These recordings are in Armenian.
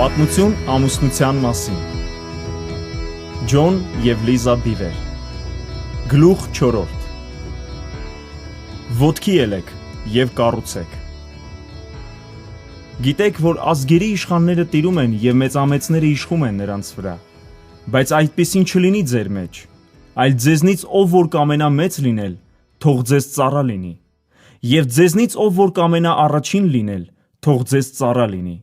Պատմություն ամուսնության մասին։ Ջոն և Լիզա Բիվեր։ Գլուխ 4. Ոտքի ելեք և կառուցեք։ Գիտեք, որ ազգերի իշխանները տիրում են և մեծամեծները իշխում են նրանց վրա, բայց այդպիսին չլինի ձեր մեջ, այլ ձեզնից ով որ կամենա մեծ լինել, թող ձեզ ծառա լինի, և ձեզնից ով որ կամենա առաջին լինել, թող ձեզ ծառա լինի,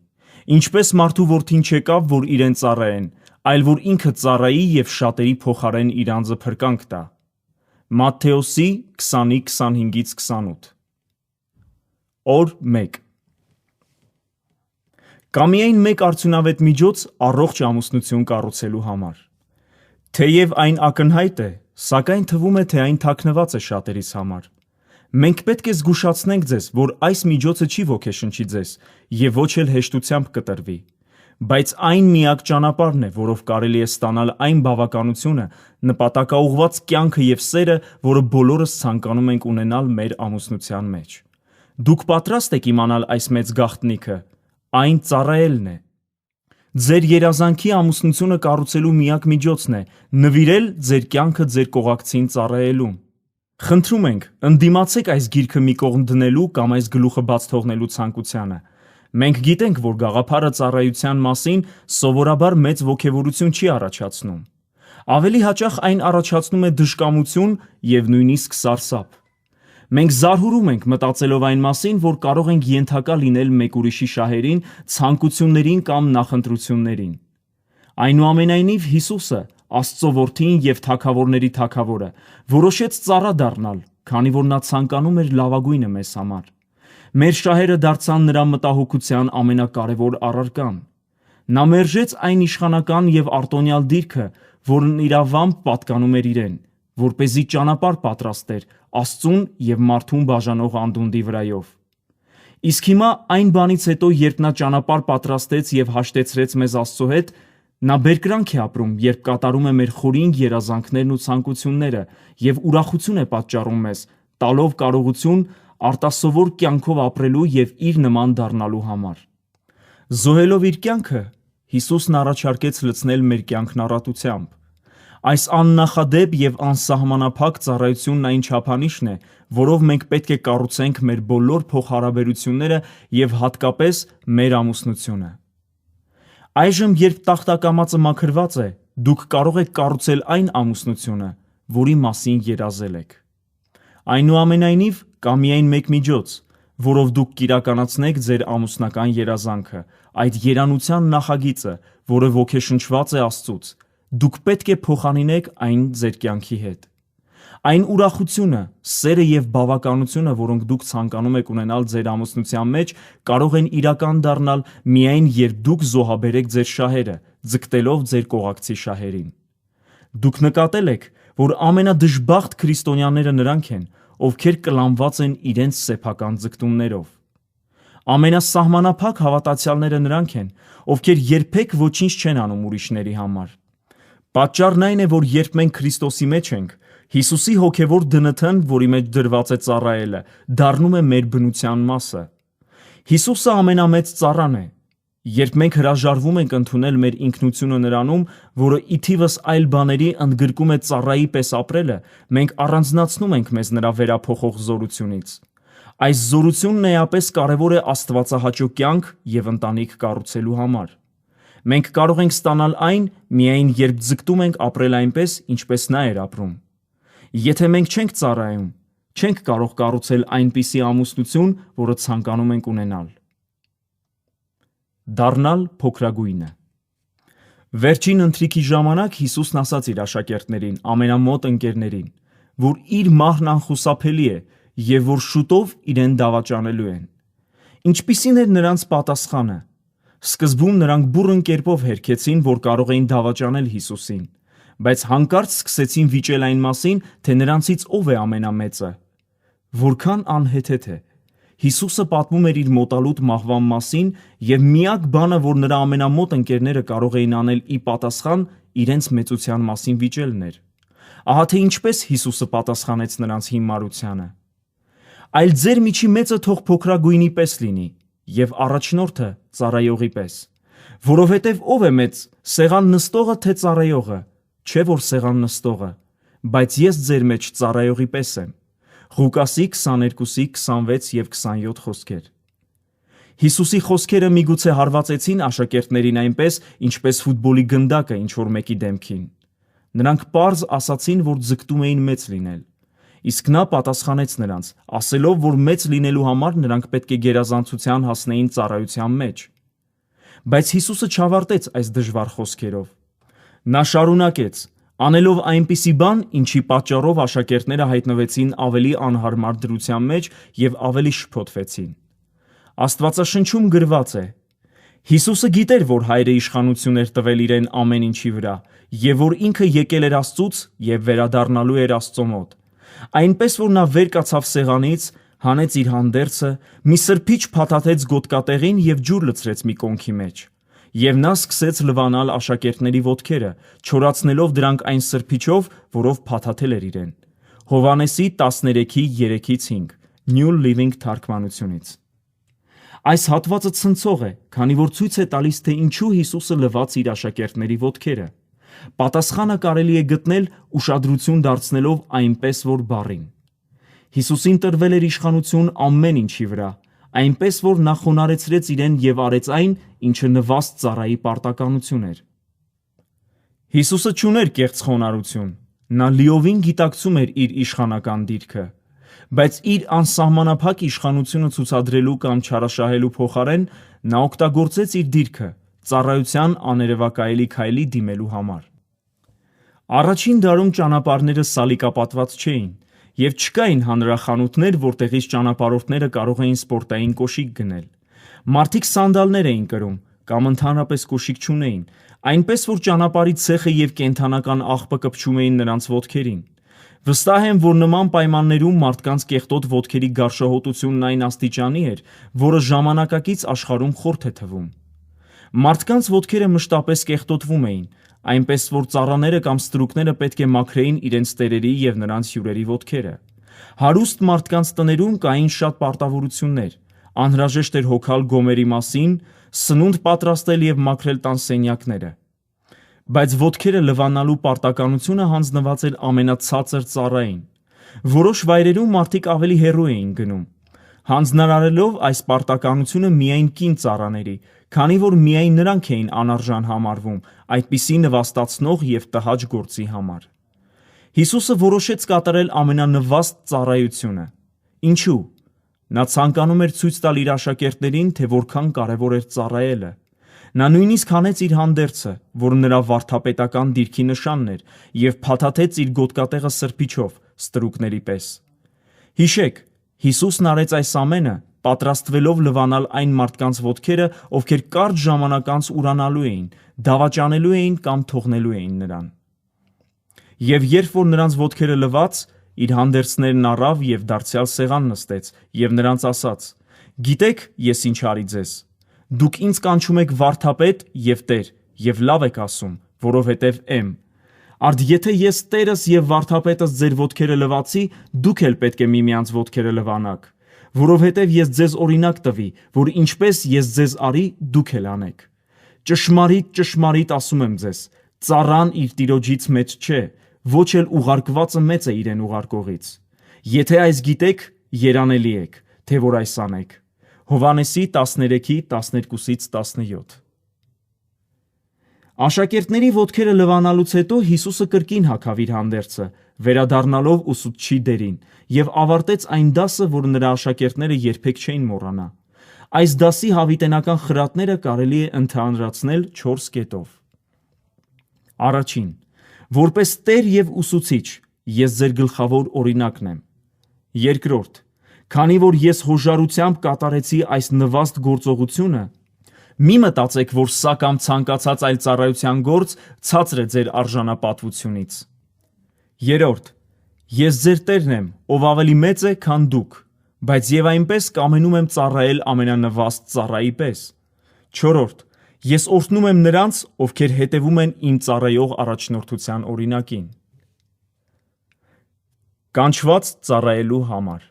ինչպես մարդու որդին չեկավ, որ իրեն ծառայեն, այլ որ ինքը ծառայի և շատերի փոխարեն իր անձը փրկանք տա։ Մատթեոսի 20:25-28 Օր 1 Կա միայն մեկ արդյունավետ միջոց առողջ ամուսնություն կառուցելու համար։ Թեև այն ակնհայտ է, սակայն թվում է, թե այն թաքնված է շատերիս համար։ Մենք պետք է զգուշացնենք ձեզ, որ այս միջոցը չի ոգեշնչի ձեզ և ոչ էլ հեշտությամբ կտրվի, բայց այն միակ ճանապարհն է, որով կարելի է ստանալ այն բավականությունը, նպատակաուղղված կյանքը և սերը, որը բոլորս ցանկանում ենք ունենալ մեր ամուսնության մեջ։ Դուք պատրաստ եք իմանալ այս մեծ գաղտնիքը, այն ծառայելն է։ Ձեր երազանքի ամուսնությունը կառուցելու միակ միջոցն է նվիրել ձեր կյանքը ձեր կողակցին ծառայելուն։ Խնդրում ենք, ընդդիմացեք այս գիրքը մի կողմ դնելու կամ այս գլուխը բաց թողնելու ցանկությանը։ Մենք գիտենք, որ գաղափարը ծառայության մասին սովորաբար մեծ ոգևորություն չի առաջացնում։ Ավելի հաճախ այն առաջացնում է դժկամություն և նույնիսկ սարսափ։ Մենք զարհուրում ենք մտածելով այն մասին, որ կարող ենք ենթակա լինել մեկ ուրիշի շահերին, ցանկություններին կամ նախընտրություններին։ Այնուամենայնիվ Հիսուսը, Աստծո որդին և թագավորների թագավորը, որոշեց ծառա դառնալ, քանի որ նա ցանկանում էր լավագույնը մեզ համար։ Մեր շահերը դարձան նրա մտահոգության ամենակարևոր առարկան։ Նա մերժեց այն իշխանական և արտոնյալ դիրքը, որն իրավամբ պատկանում էր իրեն, որպեսզի ճանապարհ պատրաստեր Աստծուն և մարդուն բաժանող անդունդի վրայով։ Իսկ հիմա այն բանից հետո, երբ նա ճանապարհ պատրաստեց և հաշտեցրեց մեզ Աստծո հետ, նա բերկրանք է ապրում, երբ կատարում է մեր խորին երազանքներն ու ցանկությունները և ուրախություն է պատճառում մեզ, տալով կարողություն արտասովոր կյանքով ապրելու և իր նման դառնալու համար։ Զոհելով իր կյանքը, Հիսուսն առաջարկեց լցնել մեր կյանքն առատությամբ։ Այս աննախադեպ և անսահմանափակ ծառայությունն այն չափանիշն է, որով մենք պետք է կառուցենք մեր բոլոր փոխհարաբերությունները և հատկապես մեր ամուսնությունը։ Այժմ, երբ տախտակամածը մաքրված է, դուք կարող եք կառուցել այն ամուսնությունը, որի մասին երազել եք։ Այնուամենայնիվ, կա միայն մեկ միջոց, որով դուք կիրականացնեք ձեր ամուսնական երազանքը, այդ երանության նախագիծը, որը ոգեշնչված է Աստծուց։ Դուք պետք է փոխարինեք այն ձեր կյանքի հետ։ Այն ուրախությունը, սերը և բավականությունը, որոնք դուք ցանկանում եք ունենալ ձեր ամուսնության մեջ, կարող են իրական դառնալ միայն, երբ դուք զոհաբերեք ձեր շահերը, ձգտելով ձեր կողակցի շահերին։ Դուք նկատել եք, որ ամենադժբախտ քրիստոնյաները նրանք են, ովքեր կլանված են իրենց սեփական ձգտումներով։ Ամենասահմանափակ հավատացյալները նրանք են, ովքեր երբեք ոչինչ չեն անում ուրիշների համար։ Պատճառն այն է, որ երբ մենք Քրիստոսի մեջ ենք, Հիսուսի հոգևոր դնթն, որի մեջ դրված է ծառայելը, դառնում է մեր բնության մասը։ Հիսուսը ամենամեծ ծառան է։ Երբ մենք հրաժարվում ենք ընդունել մեր ինքնությունը նրանում, որը ի թիվս այլ բաների ընդգրկում է ծառայի պես ապրելը, մենք առանձնացնում ենք մեզ նրա վերափոխող զորությունից։ Այս զորությունն էապես կարևոր է աստվածահաճո կյանք և ընտանիք կառուցելու համար։ Մենք կարող ենք ստանալ այն միայն, երբ ձգտում ենք ապրել այնպես, ինչպես նա էր ապրում։ Եթե մենք չենք ծառայում, չենք կարող կառուցել այնպիսի ամուսնություն, որը ցանկանում ենք ունենալ։ Դառնալ փոքրագույնը։ Վերջին ընթրիքի ժամանակ Հիսուսն ասաց իր աշակերտներին, ամենամոտ ընկերներին, որ իր մահն անխուսափելի է և որ շուտով իրեն դավաճանելու են։ Ինչպիսին էր նրանց պատասխանը։ Սկզբում նրանք բուռն կերպով հերքեցին, որ կարող էին դավաճանել Հիսուսին, բայց հանկարծ սկսեցին վիճել այն մասին, թե նրանցից ով է ամենամեծը։ Որքան անհեթեթ է։ Հիսուսը պատմում էր իր մոտալուտ մահվան մասին և միակ բանը, որ նրա ամենամոտ ընկերները կարող էին անել ի պատասխան, իրենց մեծության մասին վիճելն էր։ Ահա թե ինչպես Հիսուսը պատասխանեց նրանց հիմարությանը։ Այլ ձեր միջի մեծը թող փոքրագույնի պես լինի, և առաջնորդը ծառայողի պես։ Որովհետև ով է մեծ, սեղան նստողը թե ծառայողը, չէ որ սեղան նստողը, բայց ես ձեր մեջ ծառայողի պես եմ։ Ղուկասի 22-ի 26 և 27 խոսքեր։ Հիսուսի խոսքերը միգուցե հարվածեցին աշակերտներին այնպես, ինչպես ֆուտբոլի գնդակը ինչ-որ մեկի դեմքին։ Նրանք պարզ ասացին, որ ձգտում էին մեծ լինել։ Իսկ նա պատասխանեց նրանց, ասելով, որ մեծ լինելու համար նրանք պետք է գերազանցության հասնեին ծառայության մեջ։ Բայց Հիսուսը չավարտեց այս դժվար խոսքերով։ Նա շարունակեց, անելով այնպիսի բան, ինչի պատճառով աշակերտները հայտնվեցին ավելի անհարմար դրության մեջ և ավելի շփոթվեցին։ Աստվածաշնչում գրված է. Հիսուսը գիտեր, որ Հայրը իշխանություն էր տվել իրեն ամեն ինչի վրա, և որ ինքը եկել էր Աստծուց և վերադառնալու էր Աստծո մոտ։ Այնպես որ նա վեր կացավ սեղանից, հանեց իր հանդերձը, մի սրբիչ փաթաթեց գոտկատեղին և ջուր լցրեց մի կոնքի մեջ։ Եվ նա սկսեց լվանալ աշակերտների ոտքերը, չորացնելով դրանք այն սրբիչով, որով փաթաթել էր իրեն։ Հովհաննեսի 13:3-5 New Living թարգմանությունից։ Այս հատվածը ցնցող է, քանի որ ցույց է տալիս, թե ինչու Հիսուսը լվաց իր աշակերտների ոտքերը։ Պատասխանը կարելի է գտնել ուշադրություն դարձնելով այնպես որ բառին։ Հիսուսին տրվել էր իշխանություն ամեն ինչի վրա, այնպես որ նա խոնարհեցրեց իրեն և արեց այն, ինչը նվաստ ծառայի պարտականություն էր։ Հիսուսը չուներ կեղծ խոնարհություն, նա լիովին գիտակցում էր իր իշխանական դիրքը, բայց իր անսահմանափակ իշխանությունը ցուցադրելու կամ չարաշահելու փոխարեն նա օգտագործեց իր դիրքը ծառայության աներևակայելի քայլի դիմելու համար։ Առաջին դարում ճանապարհները սալիկապատված չէին, և չկային հանրախանութներ, որտեղից ճանապարհորդները կարող էին սպորտային կոշիկ գնել։ Մարդիկ սանդալներ էին կրում, կամ ընդհանրապես կոշիկ չունեին, այնպես որ ճանապարհի ցեխը և կենդանական աղբը կպչում էին նրանց ոտքերին։ Վստահ եմ, որ նման պայմաններում մարդկանց կեղտոտ ոտքերի գարշահոտությունն այն աստիճանի էր, որը ժամանակակից աշխարհում խորթ է թվում։ Մարդկանց ոտքերը մշտապես կեղտոտվում էին, այնպես որ ծառաները կամ ստրուկները պետք է մաքրեին իրենց տերերի և նրանց հյուրերի ոտքերը։ Հարուստ մարդկանց տներում կային շատ պարտավորություններ, անհրաժեշտ էր հոգալ գոմերի մասին, սնունդ պատրաստել և մաքրել տան սենյակները։ Բայց ոտքերը լվանալու պարտականությունը հանձնված էր ամենացածր ծառային։ Որոշ վայրերում մարդիկ ավելի հեռու էին գնում, հանձնարարելով այս պարտականությունը միայն կին ծառաների, քանի որ միայն նրանք էին անարժան համարվում այդպիսի նվաստացնող և տհաճ գործի համար։ Հիսուսը որոշեց կատարել ամենանվաստ ծառայությունը։ Ինչու՞։ Նա ցանկանում էր ցույց տալ իր աշակերտներին, թե որքան կարևոր էր ծառայելը։ Նա նույնիսկ հանեց իր հանդերձը, որը նրա վարդապետական դիրքի նշանն էր, և փաթաթեց իր գոտկատեղը սրբիչով, ստրուկների պես։ Հիշեք, Հիսուսն արեց այս ամենը, պատրաստվելով լվանալ այն մարդկանց ոտքերը, ովքեր կարճ ժամանակ անց ուրանալու էին, դավաճանելու էին կամ թողնելու էին նրան։ Եվ երբ որ նրանց ոտքերը լվաց, իր հանդերձներն առավ և դարձյալ սեղան նստեց և նրանց ասաց. «Գիտեք ես ինչ արի ձեզ։ Դուք ինձ կանչում եք վարդապետ և Տեր, և լավ եք ասում, որովհետև եմ։ Արդ եթե ես Տերս և վարդապետս ձեր ոտքերը լվացի, դուք էլ պետք է միմյանց ոտքերը լվանաք, որովհետև ես ձեզ օրինակ տվի, որ ինչպես ես ձեզ արի, դուք էլ անեք։ Ճշմարիտ, ճշմարիտ ասում եմ ձեզ, ծառան իր տիրոջից մեծ չէ, ոչ էլ ուղարկվածը մեծ է իրեն ուղարկողից։ Եթե այս գիտեք, երանելի եք, թե որ այս անեք»։ Հովհաննեսի 13:12-17։ Աշակերտների ոտքերը լվանալուց հետո Հիսուսը կրկին հագավ իր հանդերձը, վերադառնալով ուսուցչի դերին, և ավարտեց այն դասը, որը նրա աշակերտները երբեք չէին մոռանա։ Այս դասի հավիտենական խրատները կարելի է ընդհանրացնել 4 կետով։ Առաջին. որպես Տեր և ուսուցիչ, ես ձեր գլխավոր օրինակն եմ։ Երկրորդ. քանի որ ես հոժարությամբ կատարեցի այս նվաստ գործողությունը, մի մտածեք, որ սա կամ ցանկացած այլ ծառայության գործ ցածր է ձեր արժանապատվությունից։ Երրորդ. ես ձեր Տերն եմ, ով ավելի մեծ է, քան դուք, բայց և այնպես կամենում եմ ծառայել ամենանվաստ ծառայի պես։ Չորրորդ. ես օրհնում եմ նրանց, ովքեր հետևում են իմ ծառայող առաջնորդության օրինակին։ Կանչված ծառայելու համար։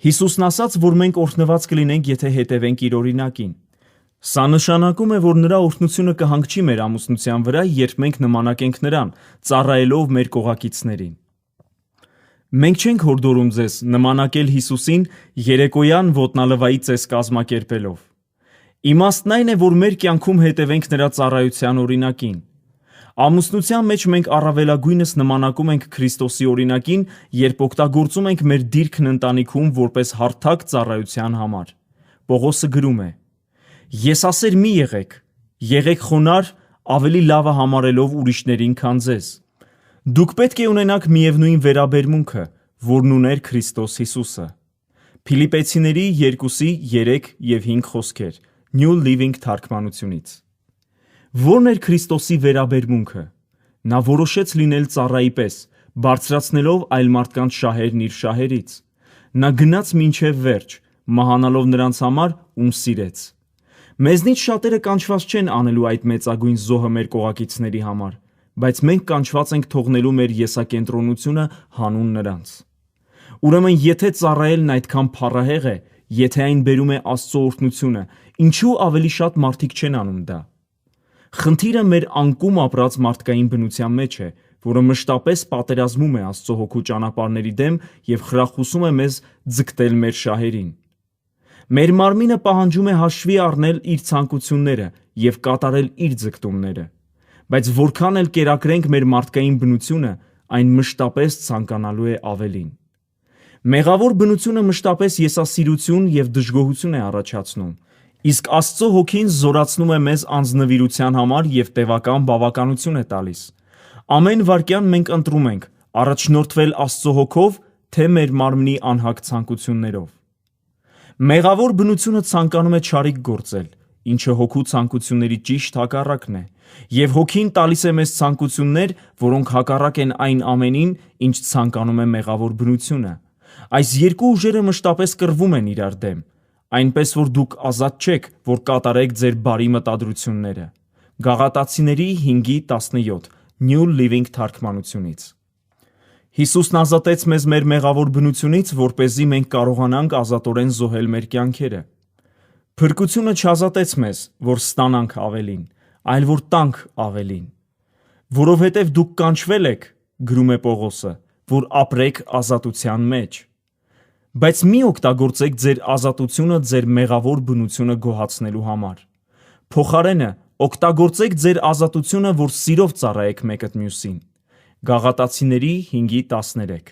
Հիսուսն ասաց, որ մենք օրհնված կլինենք, եթե հետևենք իր օրինակին։ Սա նշանակում է, որ նրա օրհնությունը կհանգչի մեր ամուսնության վրա, երբ մենք նմանակենք նրան, ծառայելով մեր կողակիցներին։ Մենք չենք հորդորում ձեզ նմանակել Հիսուսին երեկոյան ոտնալվայի ծես կազմակերպելով։ Իմաստն այն է, որ մեր կյանքում հետևենք նրա ծառայության օրինակին։ Ամուսնության մեջ մենք առավելագույնս նմանակում ենք Քրիստոսի օրինակին, երբ օգտագործում ենք մեր դիրքն ընտանիքում որպես հարթակ ծառայության համար։ Պողոսը գրում է. «Եսասեր մի եղեք խոնարհ, ավելի լավը համարելով ուրիշներին, քան ձեզ։ Դուք պետք է ունենաք միևնույն վերաբերմունքը, որն ուներ Քրիստոս Հիսուսը»։ Փիլիպպեցիների 2:3-5 խոսքեր, New Living թարգմանությունից։ Ո՞րն էր Քրիստոսի վերաբերմունքը։ Նա որոշեց լինել ծառայի պես, բարձրացնելով այլ մարդկանց շահերն իր շահերից։ Նա գնաց մինչև վերջ, մահանալով նրանց համար, ում սիրեց։ Մեզնից շատերը կանչված չեն անելու այդ մեծագույն զոհը մեր կողակիցների համար, բայց մենք կանչված ենք թողնելու մեր եսակենտրոնությունը հանուն նրանց։ Ուրեմն, եթե ծառայելն այդքան փառահեղ է, եթե այն բերում է Աստծո օրհնությունը, ինչու ավելի շատ մարդիկ չեն անում դա։ Խնդիրը մեր անկում ապրած մարդկային բնության մեջ է, որը մշտապես պատերազմում է Աստծո հոգու ճանապարհների դեմ և խրախուսում է մեզ ձգտել մեր շահերին։ Մեր մարմինը պահանջում է հաշվի առնել իր ցանկությունները և կատարել իր ձգտումները, բայց որքան էլ կերակրենք մեր մարդկային բնությունը, այն մշտապես ցանկանալու է ավելին։ Մեղավոր բնությունը մշտապես եսասիրություն և դժգոհություն է առաջացնում, իսկ Աստծո հոգին զորացնում է մեզ անձնվիրության համար և տևական բավականություն է տալիս։ Ամեն վայրկյան մենք ընտրում ենք առաջնորդվել Աստծո հոգով, թե մեր մարմնի անհակ ցանկություններով։ Մեղավոր բնությունը ցանկանում է չարիք գործել, ինչը հոգու ցանկությունների ճիշտ հակառակն է, և հոգին տալիս է մեզ ցանկություններ, որոնք հակառակ են այն ամենին, ինչ ցանկանում է մեղավոր բնությունը։ Այս երկու ուժերը մշտապես կռվում են իրար դեմ, այնպես որ դուք ազատ չեք, որ կատարեք ձեր բարի մտադրությունները։ Գաղատացիների 5:17 New Living թարգմանությունից։ Հիսուսն ազատեց մեզ մեր մեղավոր բնությունից, որպեսզի մենք կարողանանք ազատորեն զոհել մեր կյանքերը։ Փրկությունը չազատեց մեզ, որ ստանանք ավելին, այլ որ տանք ավելին։ Որովհետև դուք կանչվել եք, գրում է Պողոսը, որ ապրեք ազատության մեջ։ Բայց մի օգտագործեք ձեր ազատությունը ձեր մեղավոր բնությունը գոհացնելու համար։ Փոխարենը օգտագործեք ձեր ազատությունը, որ սիրով ծառայեք մեկը մյուսին։ Գաղատացիների 5:13։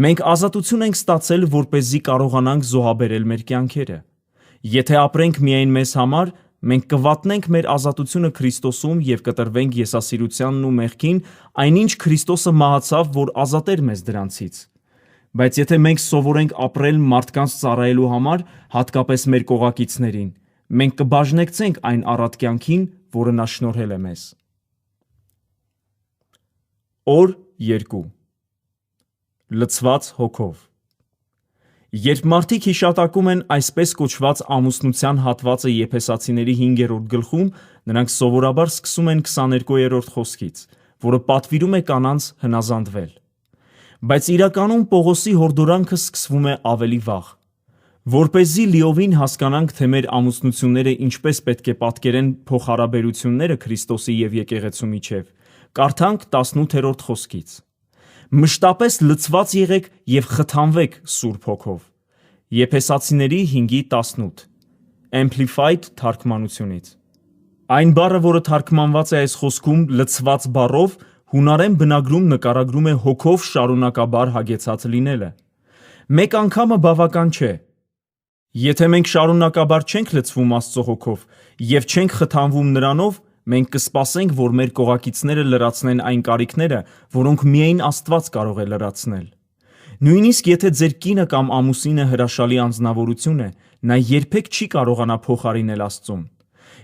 Մենք ազատություն ենք ստացել, որպեսզի կարողանանք զոհաբերել մեր կյանքերը։ Եթե ապրենք միայն մեզ համար, մենք կվատնենք մեր ազատությունը Քրիստոսում և կտրվենք եսասիրությանն ու մեղքին, այնինչ Քրիստոսը մահացավ, որ ազատեր մեզ դրանցից։ Բայց եթե մենք սովորենք ապրել մարդկանց ծառայելու համար, հատկապես մեր կողակիցներին, մենք կբաժնեկցենք այն առատ կյանքին, որը նա շնորհել է մեզ։ Օր 2. Լցված հոգով։ Երբ մարդիկ հիշատակում են այսպես կոչված ամուսնության հատվածը Եփեսացիների 5-րդ գլխում, նրանք սովորաբար սկսում են 22-րդ խոսքից, որը պատվիրում է կանանց հնազանդվել։ Բայց իրականում Պողոսի հորդորանքը սկսվում է ավելի վաղ։ Որպեսզի լիովին հասկանանք, թե մեր ամուսնությունները ինչպես պետք է պատկերեն փոխհարաբերությունները Քրիստոսի և եկեղեցու միջև, կարդանք 18-րդ խոսքից. «Մշտապես լցված եղեք և խթանվեք Սուրբ Հոգով»։ Եփեսացիների 5:18 Amplified թարգմանությունից։ Այն բառը, որը թարգմանված է այս խոսքում լցված բառով, հունարեն բնագրում նկարագրում է հոգով շարունակաբար հագեցած լինելը։ Մեկ անգամը բավական չէ։ Եթե մենք շարունակաբար չենք լցվում Աստծո հոգով և չենք խթանվում նրանով, մենք կսպասենք, որ մեր կողակիցները լրացնեն այն կարիքները, որոնք միայն Աստված կարող է լրացնել։ Նույնիսկ եթե ձեր կինը կամ ամուսինը հրաշալի անձնավորություն է, նա երբեք չի կարողանա փոխարինել Աստծուն։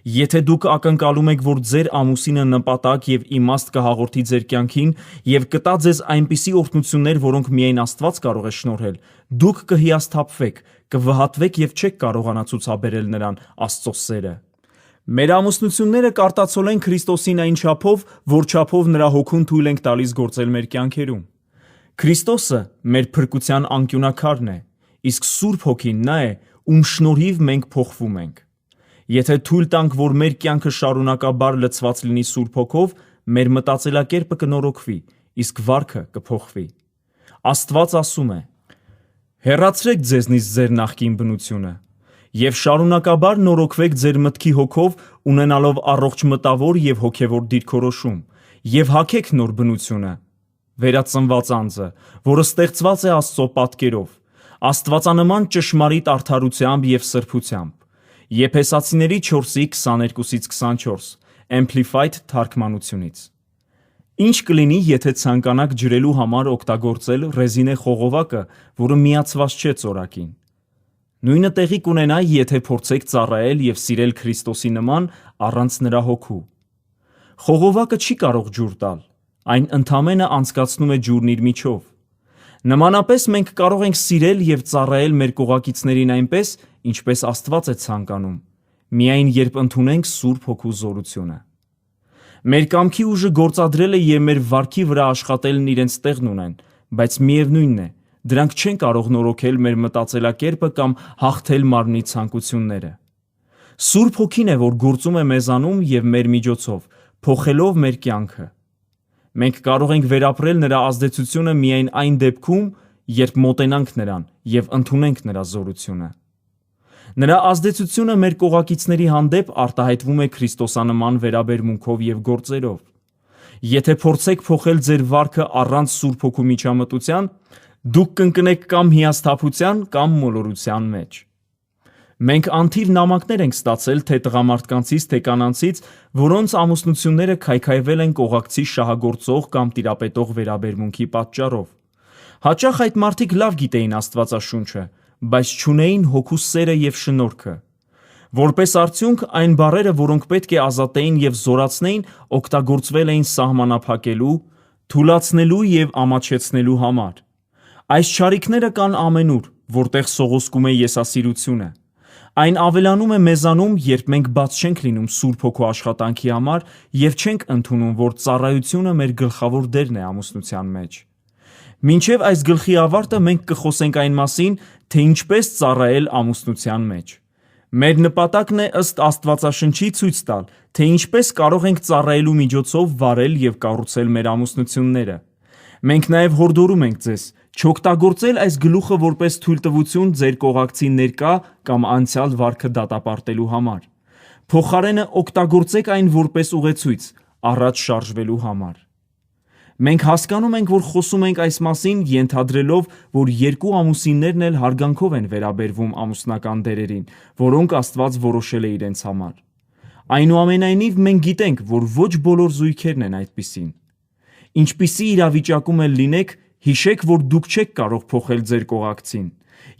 Եթե դուք ակնկալում եք, որ ձեր ամուսինը նպատակ և իմաստ կհաղորդի ձեր կյանքին և կտա ձեզ այնպիսի օրհնություններ, որոնք միայն Աստված կարող է շնորհել, դուք կհիասթափվեք, կվհատվեք և չեք կարողանա ցուցաբերել նրան Աստծո սերը։ Մեր ամուսնությունները կարտացոլեն Քրիստոսին այն չափով, որ չափով նրա հոգուն թույլ ենք տալիս գործել մեր կյանքերում։ Քրիստոսը մեր փրկության անկյունաքարն է, իսկ Սուրբ Հոգին նա է, ում շնորհիվ մենք փոխվում ենք։ Եթե թույլ տանք, որ մեր կյանքը շարունակաբար լցված լինի Սուրբ Հոգով, մեր մտածելակերպը կնորոգվի, իսկ վարքը կփոխվի։ Աստված ասում է. «Հեռացրեք ձեզնից ձեր նախկին բնությունը և շարունակաբար նորոգվեք ձեր մտքի հոգով, ունենալով առողջ մտավոր և հոգևոր դիրքորոշում, և հագեք նոր բնությունը, վերածնված անձը, որը ստեղծված է Աստծո պատկերով, աստվածանման ճշմարիտ արդարությամբ և սրբությամբ»։ Եփեսացիների 4:22-24 Amplified թարգմանությունից։ Ինչ կլինի, եթե ցանկանաք ջրելու համար օգտագործել ռեզինե խողովակը, որը միացված չէ ծորակին։ Նույնը տեղի կունենա, եթե փորձեք ծառայել և սիրել Քրիստոսի նման առանց նրա հոգու։ Խողովակը չի կարող ջուր տալ, այն ընդամենը անցկացնում է ջուրն իր միջով։ Նմանապես մենք կարող ենք սիրել և ծառայել մեր կողակիցներին այնպես, ինչպես Աստված է ցանկանում, միայն երբ ընդունենք Սուրբ Հոգու զորությունը։ Մեր կամքի ուժը գործադրելը և մեր վարքի վրա աշխատելն իրենց տեղն ունեն, բայց միևնույնն է, դրանք չեն կարող նորոգել մեր մտածելակերպը կամ հաղթել մարմնի ցանկությունները։ Սուրբ Հոգին է, որ գործում է մեզանում և մեր միջոցով, փոխելով մեր կյանքը։ Մենք կարող ենք վերապրել նրա ազդեցությունը միայն այն դեպքում, երբ մոտենանք նրան և ընդունենք նրա զորությունը։ Նրա ազդեցությունը մեր կողակիցների հանդեպ արտահայտվում է քրիստոսանման վերաբերմունքով և գործերով։ Եթե փորձեք փոխել ձեր վարքը առանց Սուրբ Հոգու միջամտության, դուք կընկնեք կամ հիասթափության, կամ մոլորության մեջ։ Մենք անթիվ նամակներ ենք ստացել թե տղամարդկանցից, թե կանանցից, որոնց ամուսնությունները քայքայվել են կողակցի շահագործող կամ տիրապետող վերաբերմունքի պատճառով։ Հաճախ այդ մարդիկ լավ գիտեին Աստվածաշունչը, բայց չունեին Հոգու սերը և շնորհքը։ Որպես արդյունք, այն բառերը, որոնք պետք է ազատեին և զորացնեին, օգտագործվել էին սահմանափակելու, թուլացնելու և ամաչեցնելու համար։ Այս չարիքները կան ամենուր, որտեղ սողոսկում է եսասիրությունը։ Այն ավելանում է մեզանում, երբ մենք բաց չենք լինում Սուրբ Հոգու աշխատանքի համար և չենք ընդունում, որ ծառայությունը մեր գլխավոր դերն է ամուսնության մեջ։ Մինչև այս գլխի ավարտը մենք կխոսենք այն մասին, թե ինչպես ծառայել ամուսնության մեջ։ Մեր նպատակն է ըստ Աստվածաշնչի ցույց տալ, թե ինչպես կարող ենք ծառայելու միջոցով վարել և կառուցել մեր ամուսնությունները։ Մենք նաև հորդորում ենք ձեզ չօգտագործել այս գլուխը որպես թույլտվություն ձեր կողակցի ներկա կամ անցյալ վարքը դատապարտելու համար։ Փոխարենը օգտագործեք այն որպես ուղեցույց առաջ շարժվելու համար։ Մենք հասկանում ենք, որ խոսում ենք այս մասին, ենթադրելով, որ երկու ամուսիններն էլ հարգանքով են վերաբերվում ամուսնական դերերին, որոնք Աստված որոշել է իրենց համար։ Այնուամենայնիվ, մենք գիտենք, որ ոչ բոլոր զույգերն են այդպիսին։ Ինչպիսի իրավիճակում էլ լինեք, հիշեք, որ դուք չեք կարող փոխել ձեր կողակցին։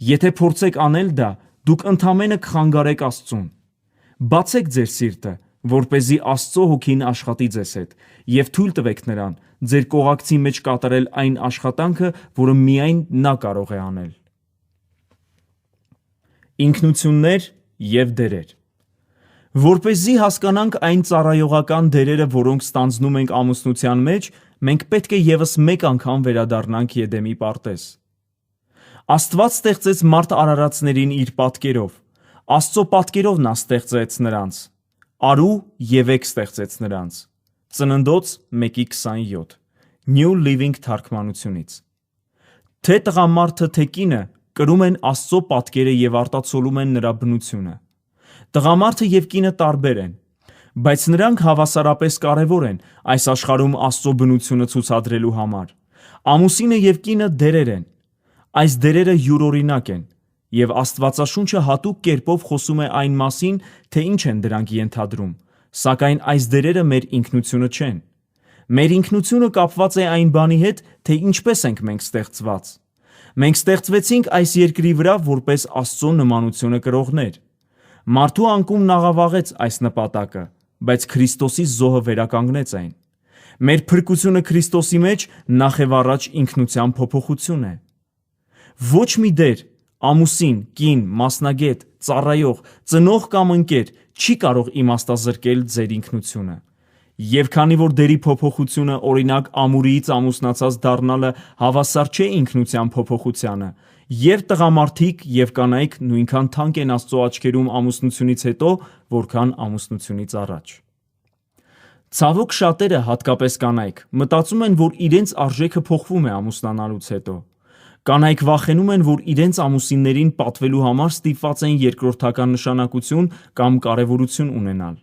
Եթե փորձեք անել դա, դուք ընդամենը կխանգարեք Աստծուն։ Բացեք ձեր սիրտը, որպեսզի Աստծո Հոգին աշխատի ձեզ հետ, և թույլ տվեք նրան ձեր կողակցի մեջ կատարել այն աշխատանքը, որը միայն նա կարող է անել։ Ինքնություններ և դերեր։ Որպեսզի հասկանանք այն ծառայողական դերերը, որոնք ստանձնում ենք ամուսնության մեջ, մենք պետք է ևս մեկ անգամ վերադառնանք Եդեմի պարտեզ։ Աստված ստեղծեց մարդ արարածներին իր պատկերով։ Աստծո պատկերով նա ստեղծեց նրանց։ Արու և էգ ստեղծեց նրանց։ Ծննդոց 1:27 New Living թարգմանությունից։ Թե տղամարդը, թե կինը կրում են Աստծո պատկերը և արտացոլում են նրա բնությունը։ Տղամարդը և կինը տարբեր են, բայց նրանք հավասարապես կարևոր են այս աշխարհում Աստծո բնությունը ցուցադրելու համար։ Ամուսինը և կինը դերեր են։ Այս դերերը յուրօրինակ են, և Աստվածաշունչը հատուկ կերպով խոսում է այն մասին, թե ինչ են դրանք ենթադրում, սակայն այս դերերը մեր ինքնությունը չեն։ Մեր ինքնությունը կապված է այն բանի հետ, թե ինչպես ենք մենք ստեղծված։ Մենք ստեղծվեցինք այս երկրի վրա որպես Աստծո նմանությունը կրողներ։ Մարդու անկումն աղավաղեց այս նպատակը, բայց Քրիստոսի զոհը վերականգնեց այն։ Մեր փրկությունը Քրիստոսի մեջ նախևառաջ ինքնության փոփոխություն է։ Ոչ մի դեր՝ ամուսին, կին, մասնագետ, ծառայող, ծնող կամ ընկեր, չի կարող իմաստազրկել ձեր ինքնությունը։ Եվ քանի որ դերի փոփոխությունը, օրինակ ամուրիից ամուսնացած դառնալը հավասար չէ ինքնության փոփոխությանը, եւ տղամարդիկ եւ կանայք նույնքան թանկ են Աստծո աչքերում ամուսնությունից հետո, որքան ամուսնությունից առաջ։ Ցավոք շատերը, հատկապես կանայք, մտածում են, որ իրենց արժեքը փոխվում է ամուսնանալուց հետո։ Կանայք վախենում են, որ իրենց ամուսիններին պատվելու համար ստիպված են երկրորդական նշանակություն կամ կարևորություն ունենալ։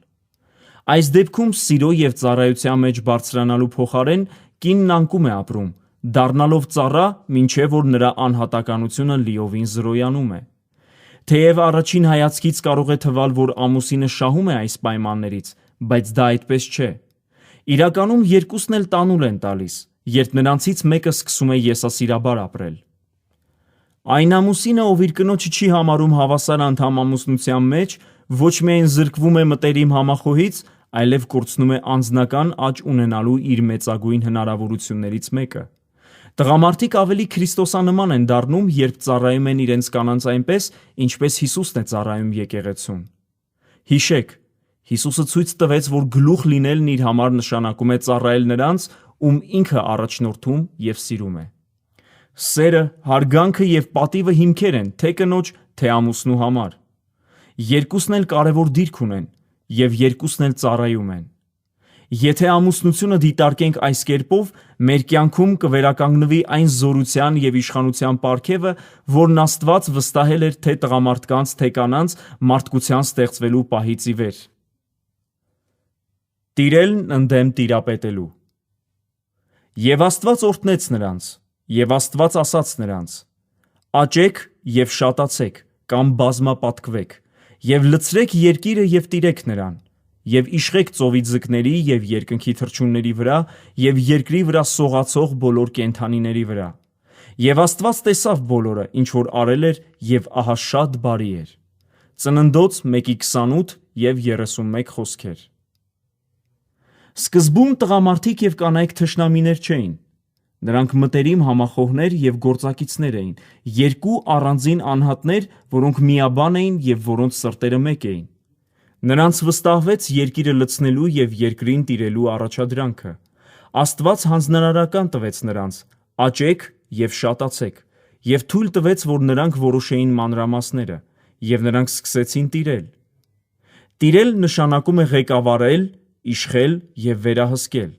Այս դեպքում սիրո եւ ծառայության մեջ բարձրանալու փոխարեն կինն անկում է ապրում, դառնալով ծառա, մինչև որ նրա անհատականությունը լիովին զրոյանում է։ Թեև առաջին հայացքից կարող է թվալ, որ ամուսինը շահում է այս պայմաններից, բայց դա այդպես չէ։ Իրականում երկուսն էլ տանուլ են տալիս, երբ նրանցից մեկը սկսում է եսասիրաբար ապրել։ Այն ամուսինը, ով իր կնոջը չի համարում հավասար անդամ ամուսնության մեջ, ոչ միայն զրկվում է մտերիմ համախոհից, այլև կորցնում է անձնական աճ ունենալու իր մեծագույն հնարավորություններից մեկը։ Տղամարդիկ ավելի քրիստոսանման են դառնում, երբ ծառայում են իրենց կանանց այնպես, ինչպես Հիսուսն է ծառայում եկեղեցուն։ Հիշեք, Հիսուսը ցույց տվեց, որ գլուխ լինելն իր համար նշանակում է ծառայել նրանց, ում ինքը առաջնորդում եւ սիրում է։ Սերը, հարգանքը եւ պատիվը հիմքեր են թե կնոջ, թե ամուսնու համար։ Երկուսն էլ կարևոր դիրք ունեն եւ երկուսն էլ ծառայում են։ Եթե ամուսնությունը դիտարկենք այս կերպով, մեր կյանքում կվերականգնվի այն զորության եւ իշխանության պարգևը, որն Աստված վստահել էր թե տղամարդկանց, թե կանանց մարդկության ստեղծվելու պահից ի վեր։ Տիրելն ընդդեմ տիրապետելու։ Եվ Աստված օրհնեց նրանց, եւ Աստված ասաց նրանց. «Աճեք եւ շատացեք, կամ բազմապատկվեք, եւ լցրեք երկիրը եւ տիրեք նրան, եւ իշխեք ծովի ձկների եւ երկնքի թռչունների վրա, եւ երկրի վրա սողացող բոլոր կենդանիների վրա։ Եվ Աստված տեսավ բոլորը, ինչ որ արել էր, եւ ահա շատ բարի էր»։ Ծննդոց 1:28 եւ 31 խոսքեր։ Սկզբում տղամարդիկ եւ կանայք թշնամիներ չէին։ Նրանք մտերիմ համախոհներ եւ գործակիցներ էին, երկու առանձին անհատներ, որոնք միաբան էին եւ որոնց սրտերը մեկ էին։ Նրանց վստահվեց երկիրը լցնելու եւ երկրին տիրելու առաջադրանքը։ Աստված հանձնարարական տվեց նրանց. «Աճեք եւ շատացեք», եւ թույլ տվեց, որ նրանք որոշեին մանրամասները, եւ նրանք սկսեցին տիրել։ Տիրել նշանակում է ղեկավարել, իշխել եւ վերահսկել։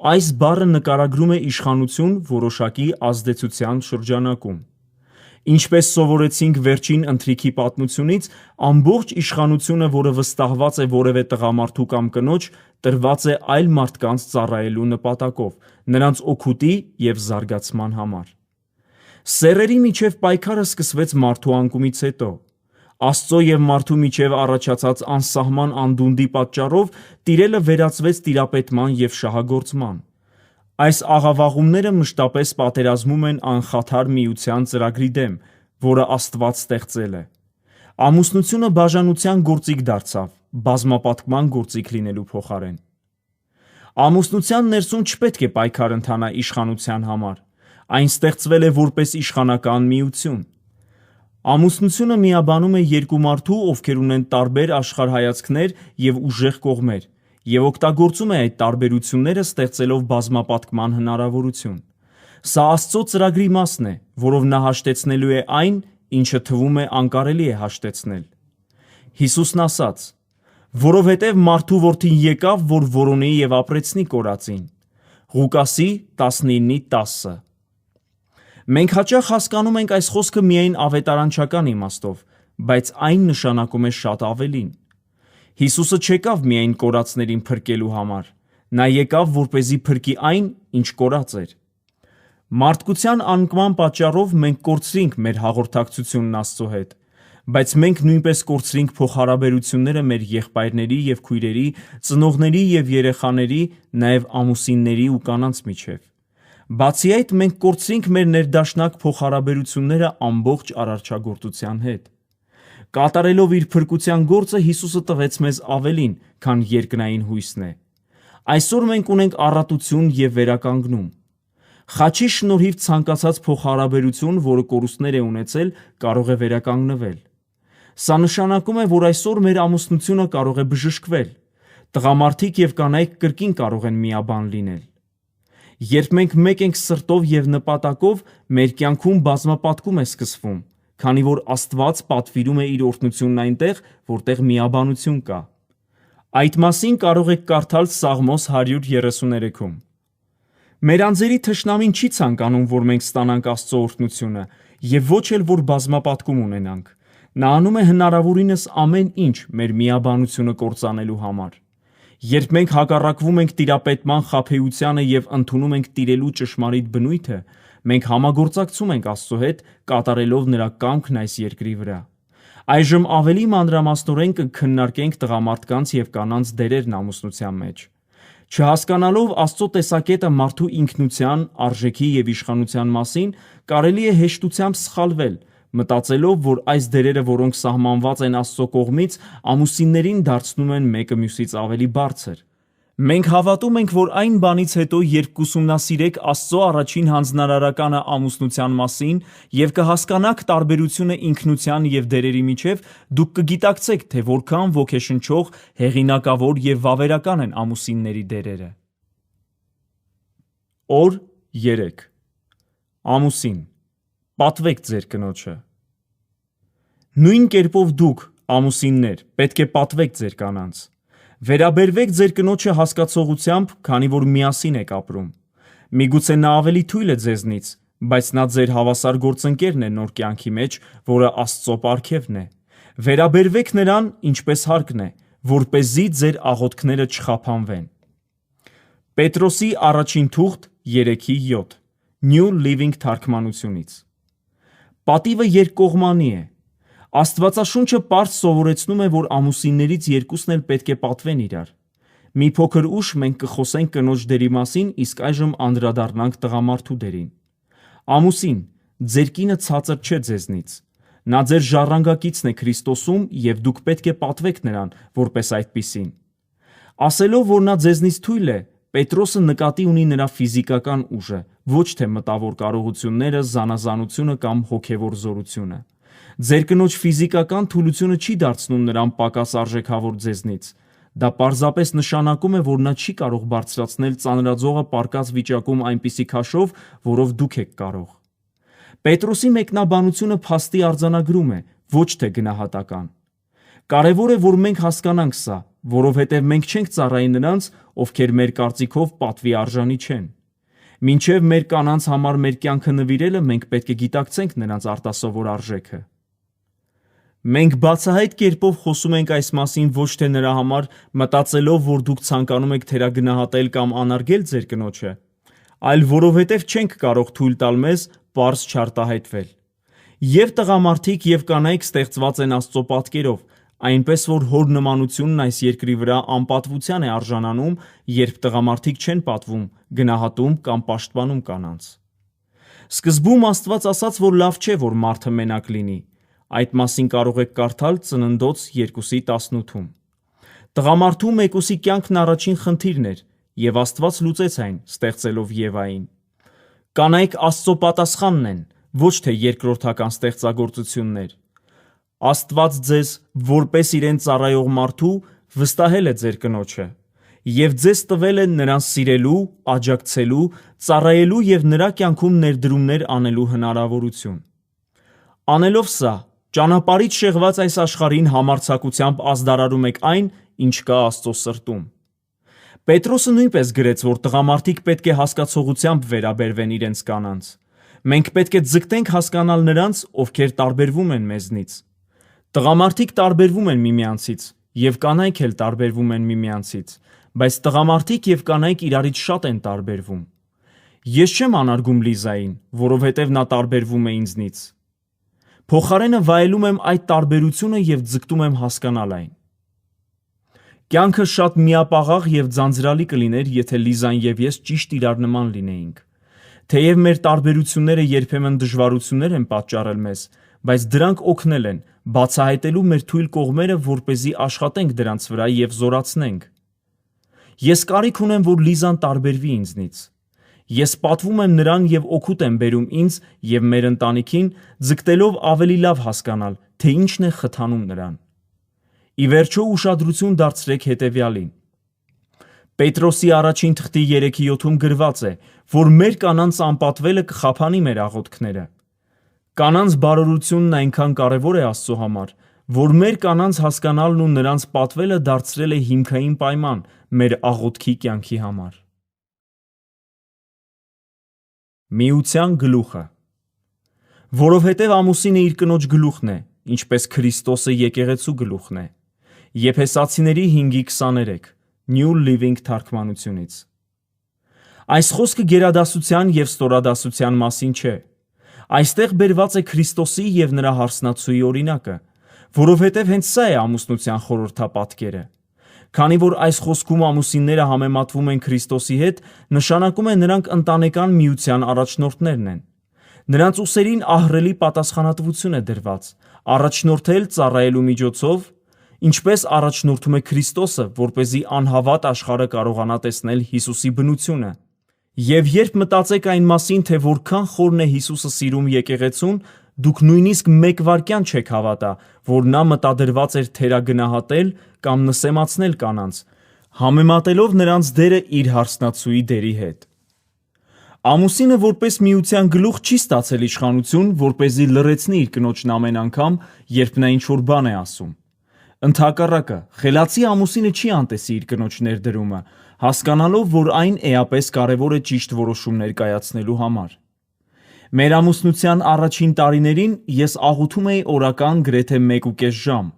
Այս բառը նկարագրում է իշխանություն որոշակի ազդեցության շրջանակում։ Ինչպես սովորեցինք վերջին ընթրիքի պատմությունից, ամբողջ իշխանությունը, որը վստահված է որևէ տղամարդու կամ կնոջ, տրված է այլ մարդկանց ծառայելու նպատակով, նրանց օգուտի եւ զարգացման համար։ Սեռերի միջև պայքարը սկսվեց մարդու անկումից հետո։ Աստծո եւ մարդու միջև առաջացած անսահման անդունդի պատճառով տիրելը վերածվեց տիրապետման եւ շահագործման։ Այս աղավաղումները մշտապես պատերազմում են անխաթար միության ծրագրի դեմ, որը Աստված ստեղծել է։ Ամուսնությունը բաժանության գործիք դարձավ, բազմապատկման գործիք լինելու փոխարեն։ Ամուսնության ներսում չպետք է պայքար ընթանա իշխանության համար։ Այն ստեղծվել է որպես իշխանական միություն։ Ամուսնությունը միաբանում է երկու մարդու, ովքեր ունեն տարբեր աշխարհայացքներ եւ ուժեղ կողմեր, եւ օգտագործում է այդ տարբերությունները ստեղծելով բազմապատկման հնարավորություն։ Սա Աստծո ծրագրի մասն է, որով նա հաշտեցնելու է այն, ինչը թվում է անկարելի է հաշտեցնել։ Հիսուսն ասաց. «Որովհետև մարդու որդին եկավ, որ որոնի եւ ապրեցնի կորածին»։ Ղուկասի 19:10։ Մենք հաճախ հասկանում ենք այս խոսքը միայն ավետարանչական իմաստով, բայց այն նշանակում է շատ ավելին։ Հիսուսը չեկավ միայն կորածներին փրկելու համար, նա եկավ, որպեսզի փրկի այն, ինչ կորած էր։ Մարդկության անկման պատճառով մենք կորցրինք մեր հաղորդակցությունն Աստծո հետ, բայց մենք նույնպես կորցրինք փոխհարաբերությունները մեր եղբայրների եւ քույրերի, ծնողների եւ երեխաների, նաեւ ամուսինների ու կանանց միջեւ։ Բացի այդ, մենք կորցրինք մեր ներդաշնակ փոխհարաբերությունները ամբողջ արարչագործության հետ։ Կատարելով իր փրկության գործը Հիսուսը տվեց մեզ ավելին, քան երկնային հույսն է։ Այսօր մենք ունենք առատություն եւ վերականգնում։ Խաչի շնորհիվ ցանկացած փոխհարաբերություն, որը կորուստներ է ունեցել, կարող է վերականգնվել։ Սա նշանակում է, որ այսօր մեր ամուսնությունը կարող է բժշկվել։ Տղամարդիկ եւ կանայք կրկին կարող են միաբան լինել։ Երբ մենք մեկ ենք սրտով եւ նպատակով, մեր կյանքում բազմապատկում է սկսվում, քանի որ Աստված պատվիրում է իր օրհնությունն այնտեղ, որտեղ միաբանություն կա։ Այդ մասին կարող եք կարդալ Սաղմոս 133-ում։ Մեր անձերի թշնամին չի ցանկանում, որ մենք ստանանք Աստծո օրհնությունը եւ ոչ էլ որ բազմապատկում ունենանք։ Նա անում է հնարավորինս ամեն ինչ մեր միաբանությունը կործանելու համար։ Երբ մենք հակառակվում ենք տիրապետման խաբեությանը եւ ընդունում ենք տիրելու ճշմարիտ բնույթը, մենք համագործակցում ենք Աստծո հետ, կատարելով նրա կամքն այս երկրի վրա։ Այժմ ավելի մանրամասնորեն կքննարկենք տղամարդկանց եւ կանանց դերերն ամուսնության մեջ։ Չհասկանալով Աստծո տեսակետը մարդու ինքնության, արժեքի եւ իշխանության մասին, կարելի է հեշտությամբ սխալվել, մտածելով, որ այս դերերը, որոնք սահմանված են Աստծո կողմից, ամուսիններին դարձնում են մեկը մյուսից ավելի բարձր։ Մենք havատում ենք, որ այն բանից հետո, երբ կուսումնասիրեք Աստծո առաջին հանձնարարականը ամուսնության մասին եւ կհասկանաք տարբերությունը ինքնության եւ դերերի միջեւ, դուք կգիտակցեք, թե որքան ոգեշնչող, հեղինակավոր եւ վավերական են ամուսինների դերերը։ Օր 3. Ամուսին, պատվեք ձեր կնոջը։ Նույն կերպով դուք, ամուսիններ, պետք է պատվեք ձեր կանանց։ Վերաբերվեք ձեր կնոջը հասկացողությամբ, քանի որ միասին եք ապրում։ Միգուցե նա ավելի թույլ է ձեզնից, բայց նա ձեր հավասար գործընկերն է նոր կյանքի մեջ, որը Աստծո պարգևն է։ Վերաբերվեք նրան, ինչպես հարկն է, որպեսզի ձեր աղոթքները չխափանվեն։ Պետրոսի առաջին թուղթ 3:7 New Living թարգմանությունից։ Պատիվը երկկողմանի է։ Աստվածաշունչը պարզ սովորեցնում է, որ ամուսիններից երկուսն էլ պետք է պատվեն իրար։ Մի փոքր ուշ մենք կխոսենք կնոջ դերի մասին, իսկ այժմ անդրադառնանք տղամարդու դերին։ Ամուսին, ձեր կինը ցածր չէ ձեզնից։ Նա ձեր ժառանգակիցն է Քրիստոսում եւ դուք պետք է պատվեք նրան, որպես այդպիսին։ Ասելով, որ նա ձեզնից թույլ է, Պետրոսը նկատի ունի նրա ֆիզիկական ուժը, ոչ թե մտավոր կարողությունները, զանազանությունը կամ հոգևոր զորությունը։ Ձեր կնոջ ֆիզիկական թուլությունը չի դարձնում նրան պակաս արժեքավոր ձեզնից։ Դա պարզապես նշանակում է, որ նա չի կարող բարձրացնել ծանրաձողը պառկած վիճակում այնպիսի քաշով, որով դուք եք կարող։ Պետրոսի մեկնաբանությունը փաստի արձանագրում է, ոչ թե գնահատական։ Կարևոր է, որ մենք հասկանանք սա, որովհետև մենք չենք ծառայի նրանց, ովքեր մեր կարծիքով պատվի արժանի չեն։ Մինչև մեր կանանց համար մեր կյանքը նվիրելը, մենք պետք է գիտակցենք նրանց արտասովոր արժեքը։ Մենք բացահայտ կերպով խոսում ենք այս մասին ոչ թե նրա համար, մտածելով, որ դուք ցանկանում եք թերագնահատել կամ անարգել ձեր կնոջը, այլ որովհետև չենք կարող թույլ տալ մեզ պարզ չարտահայտվել։ Եվ տղամարդիկ եւ կանայք ստեղծված են Աստծո պատկերով, այնպես որ հոր նմանությունն այս երկրի վրա անպատվության է արժանանում, երբ տղամարդիկ չեն պատվում, գնահատում կամ պաշտպանում կանանց։ Սկզբում Աստված ասաց, որ լավ չէ, որ մարդը մենակ լինի։ Այդ մասին կարող եք կարդալ Ծննդոց 2:18-ում։ Տղամարդու մեկուսի կյանքն առաջին խնդիրն էր, եւ Աստված լուծեց այն, ստեղծելով Եվային։ Կանայք Աստծո պատասխանն են, ոչ թե երկրորդական ստեղծագործություններ։ Աստված ձեզ, որպես իրեն ծառայող մարդու, վստահել է ձեր կնոջը, եւ ձեզ տվել է նրան սիրելու, աջակցելու, ծառայելու եւ նրա կյանքում ներդրումներ անելու հնարավորություն։ Անելով սա, ճանապարհից շեղված այս աշխարհին համարձակությամբ ազդարարում եք այն, ինչ կա Աստծո սրտում։ Պետրոսը նույնպես գրեց, որ տղամարդիկ պետք է հասկացողությամբ վերաբերվեն իրենց կանանց։ Մենք պետք է ձգտենք հասկանալ նրանց, ովքեր տարբերվում են մեզնից։ Տղամարդիկ տարբերվում են միմյանցից, եւ կանայք էլ տարբերվում են միմյանցից, բայց տղամարդիկ եւ կանայք իրարից շատ են տարբերվում։ Ես չեմ անարգում Լիզային, որովհետեւ նա տարբերվում է ինձնից։ Փոխարենը վայելում եմ այդ տարբերությունը եւ ձգտում եմ հասկանալ այն։ Կյանքը շատ միապաղաղ եւ ձանձրալի կլիներ, եթե Լիզան եւ ես ճիշտ իրար նման լինեինք։ Թեև մեր տարբերությունները երբեմն դժվարություններ են պատճառել մեզ, բայց դրանք օգնել են բացահայտելու մեր թույլ կողմերը, որպեսզի աշխատենք դրանց վրա եւ զորացնենք։ Ես կարիք ունեմ, որ Լիզան տարբերվի ինձնից։ Ես պատվում եմ նրան եւ օգուտ եմ բերում ինձ եւ մեր ընտանիքին, ձգտելով ավելի լավ հասկանալ, թե ինչն է խթանում նրան։ Ի վերջո ուշադրություն դարձրեք հետեւյալին. Պետրոսի առաջին թղթի 3:7-ում գրված է, որ մեր կանանց անպատվելը կխափանի մեր աղոթքները։ Կանանց բարօրությունն այնքան կարևոր է Աստծո համար, որ մեր կանանց հասկանալն ու նրանց պատվելը դարձրել է հիմքային պայման մեր աղոթքի կյանքի համար։ Միության գլուխը։ Որովհետև ամուսինը իր կնոջ գլուխն է, ինչպես Քրիստոսը եկեղեցու գլուխն է։ Եփեսացիների 5:23 New Living թարգմանությունից։ Այս խոսքը գերադասության և ստորադասության մասին չէ։ Այստեղ բերված է Քրիստոսի և նրա հարսնացուի օրինակը, որովհետև հենց սա է ամուսնության խորհրդապատկերը։ Քանի որ այս խոսքում ամուսինները համեմատվում են Քրիստոսի հետ, նշանակում է նրանք ընտանեկան միության առաջնորդներն են։ Նրանց ուսերին ահռելի պատասխանատվություն է դրված, առաջնորդել ծառայելու միջոցով, ինչպես առաջնորդում է Քրիստոսը, որպեսզի անհավատ աշխարհը կարողանա տեսնել Հիսուսի բնությունը։ Եվ երբ մտածեք այն մասին, թե որքան խորն է Հիսուսը սիրում եկեղեցուն, դուք նույնիսկ մեկ վայրկյան չեք հավատա, որ նա մտադրված էր թերագնահատել կամ նսեմացնել կանանց, համեմատելով նրանց դերը իր հարսնացուի դերի հետ։ Ամուսինը որպես միության գլուխ չի ստացել իշխանություն, որպեսզի լռեցնի իր կնոջն ամեն անգամ, երբ նա ինչ-որ բան է ասում։ Ընդհակառակը, խելացի ամուսինը չի անտեսի իր կնոջ ներդրումը, հասկանալով, որ այն էապես կարևոր է ճիշտ որոշումներ կայացնելու համար։ Մեր ամուսնության առաջին տարիներին ես աղոթում էի օրական գրեթե 1.5 ժամ։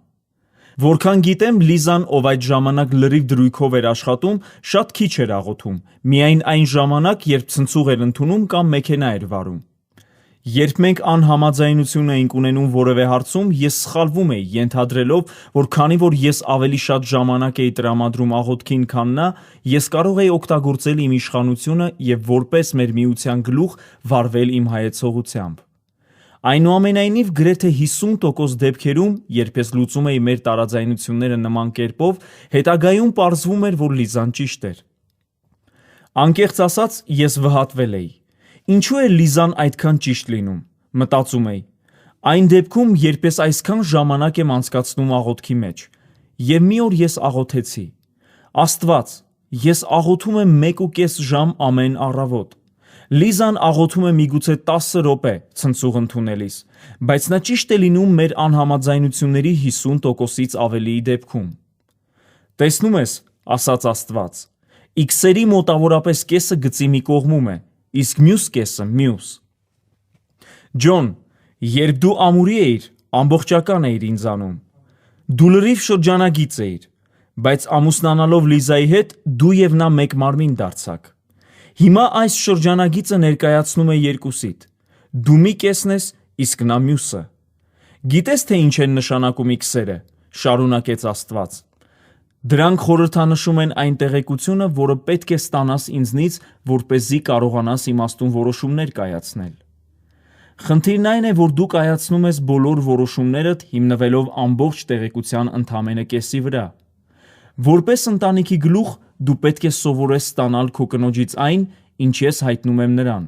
Որքան գիտեմ, Լիզան, ով այդ ժամանակ լրիվ դրույքով էր աշխատում, շատ քիչ էր աղոթում, միայն այն ժամանակ, երբ ցնցուղ էր ընդունում կամ մեքենա էր վարում։ Երբ մենք անհամաձայնություն էինք ունենում որևէ հարցում, ես սխալվում էի, ենթադրելով, որ քանի որ ես ավելի շատ ժամանակ էի տրամադրում աղոթքին, քան նա, ես կարող էի օգտագործել իմ իշխանությունը և որպես մեր միության գլուխ վարվել իմ հայեցողությամբ։ Այնուամենայնիվ, գրեթե 50% դեպքերում, երբ ես լուծում էի մեր տարաձայնությունները նման կերպով, հետագայում պարզվում էր, որ Լիզան ճիշտ էր։ Անկեղծ ասած, ես վհատվել էի։ Ինչու է Լիզան այդքան ճիշտ լինում, մտածում էի։ Այն դեպքում, երբ ես այսքան ժամանակ եմ անցկացնում աղոթքի մեջ։ Եվ մի օր ես աղոթեցի. Աստված, ես աղոթում եմ 1.5 ժամ ամեն առավոտ։ Լիզան աղոթում է միգուցե 10 րոպե ցնցուղ ընդունելիս, բայց նա ճիշտ է լինում մեր անհամաձայնությունների 50%-ից ավելիի դեպքում։ Տեսնում ես, ասաց Աստված, X-երի մոտավորապես կեսը գծի մի կողմում է, իսկ մյուս կեսը մյուս։ Ջոն, երբ դու ամուրի էիր, ամբողջական էիր ինձանում։ Դու լրիվ շրջանագիծ էիր, բայց ամուսնանալով Լիզայի հետ, դու և նա մեկ մարմին դարձաք։ Հիմա այս շրջանագիծը ներկայացնում է երկուսիդ։ Դու մի կեսն ես, իսկ նա մյուսը։ Գիտես, թե ինչ են նշանակում X-երը, շարունակեց Աստված։ Դրանք խորհրդանշում են այն տեղեկությունը, որը պետք է ստանաս ինձնից, որպեսզի կարողանաս իմաստուն որոշումներ կայացնել։ Խնդիրն այն է, որ դու կայացնում ես բոլոր որոշումներդ հիմնվելով ամբողջ տեղեկության ընդամենը կեսի վրա։ Որպես ընտանիքի գլուխ, դու պետք է սովորես ստանալ քո կնոջից այն, ինչ ես հայտնում եմ նրան։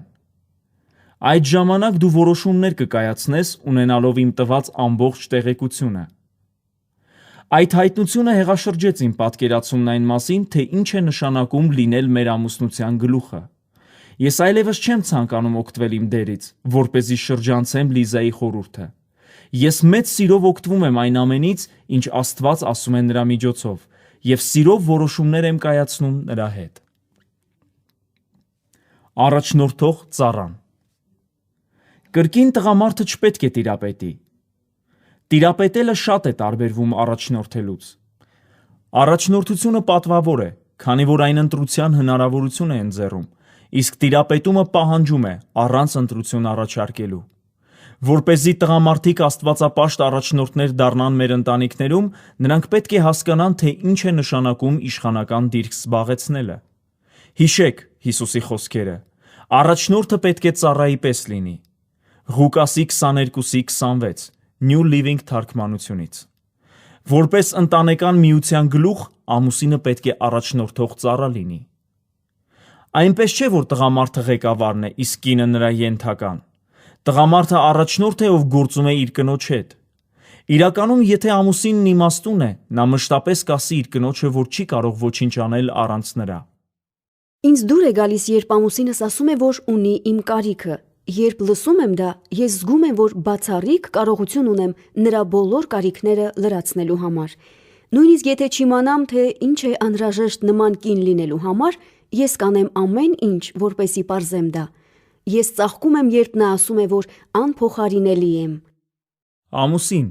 Այդ ժամանակ դու որոշումներ կկայացնես, ունենալով իմ տված ամբողջ տեղեկությունը։ Այդ հայտնությունը հեղաշրջեց իմ պատկերացումն այն մասին, թե ինչ է նշանակում լինել մեր ամուսնության գլուխը։ Ես այլևս չեմ ցանկանում օգտվել իմ դերից, որպեսզի շրջանցեմ Լիզայի խորհուրդը։ Ես մեծ սիրով օգտվում եմ այն ամենից, ինչ Աստված ասում է նրա միջոցով, և սիրով որոշումներ եմ կայացնում նրա հետ։ Առաջնորդող ծառան։ Կրկին տղամարդը չպետք է տիրապետի։ Տիրապետելը շատ է տարբերվում առաջնորդելուց։ Առաջնորդությունը պատվավոր է, քանի որ այն ընտրության հնարավորություն է ընձեռում, իսկ տիրապետումը պահանջում է առանց ընտրություն առաջարկելու։ Որպեսզի տղամարդիկ աստվածապաշտ առաջնորդներ դառնան մեր ընտանիքներում, նրանք պետք է հասկանան, թե ինչ է նշանակում իշխանական դիրք զբաղեցնելը։ Հիշեք Հիսուսի խոսքերը. առաջնորդը պետք է ծառայի պես լինի։ Ղուկասի 22:26 New Living թարգմանությունից։ Որպես ընտանեկան միության գլուխ, ամուսինը պետք է առաջնորդող ծառա լինի։ Այնպես չէ, որ տղամարդը ղեկավարն է, իսկ կինը նրա ենթական։ Տղամարդը առաջնորդ է, ով գործում է իր կնոջ հետ։ Իրականում, եթե ամուսինն իմաստուն է, նա մշտապես կասի իր կնոջը, որ չի կարող ոչինչ անել առանց նրա։ Ինձ դուր է գալիս, երբ ամուսինս ասում է, որ ունի իմ կարիքը։ Երբ լսում եմ դա, ես զգում եմ, որ բացառիկ կարողություն ունեմ նրա բոլոր կարիքները լրացնելու համար։ Նույնիսկ եթե չիմանամ, թե ինչ է անհրաժեշտ նման կին լինելու համար, ես կանեմ ամեն ինչ, որպեսզի պարզեմ դա։ Ես ծաղկում եմ, երբ նա ասում է, որ անփոխարինելի եմ։ Ամուսին,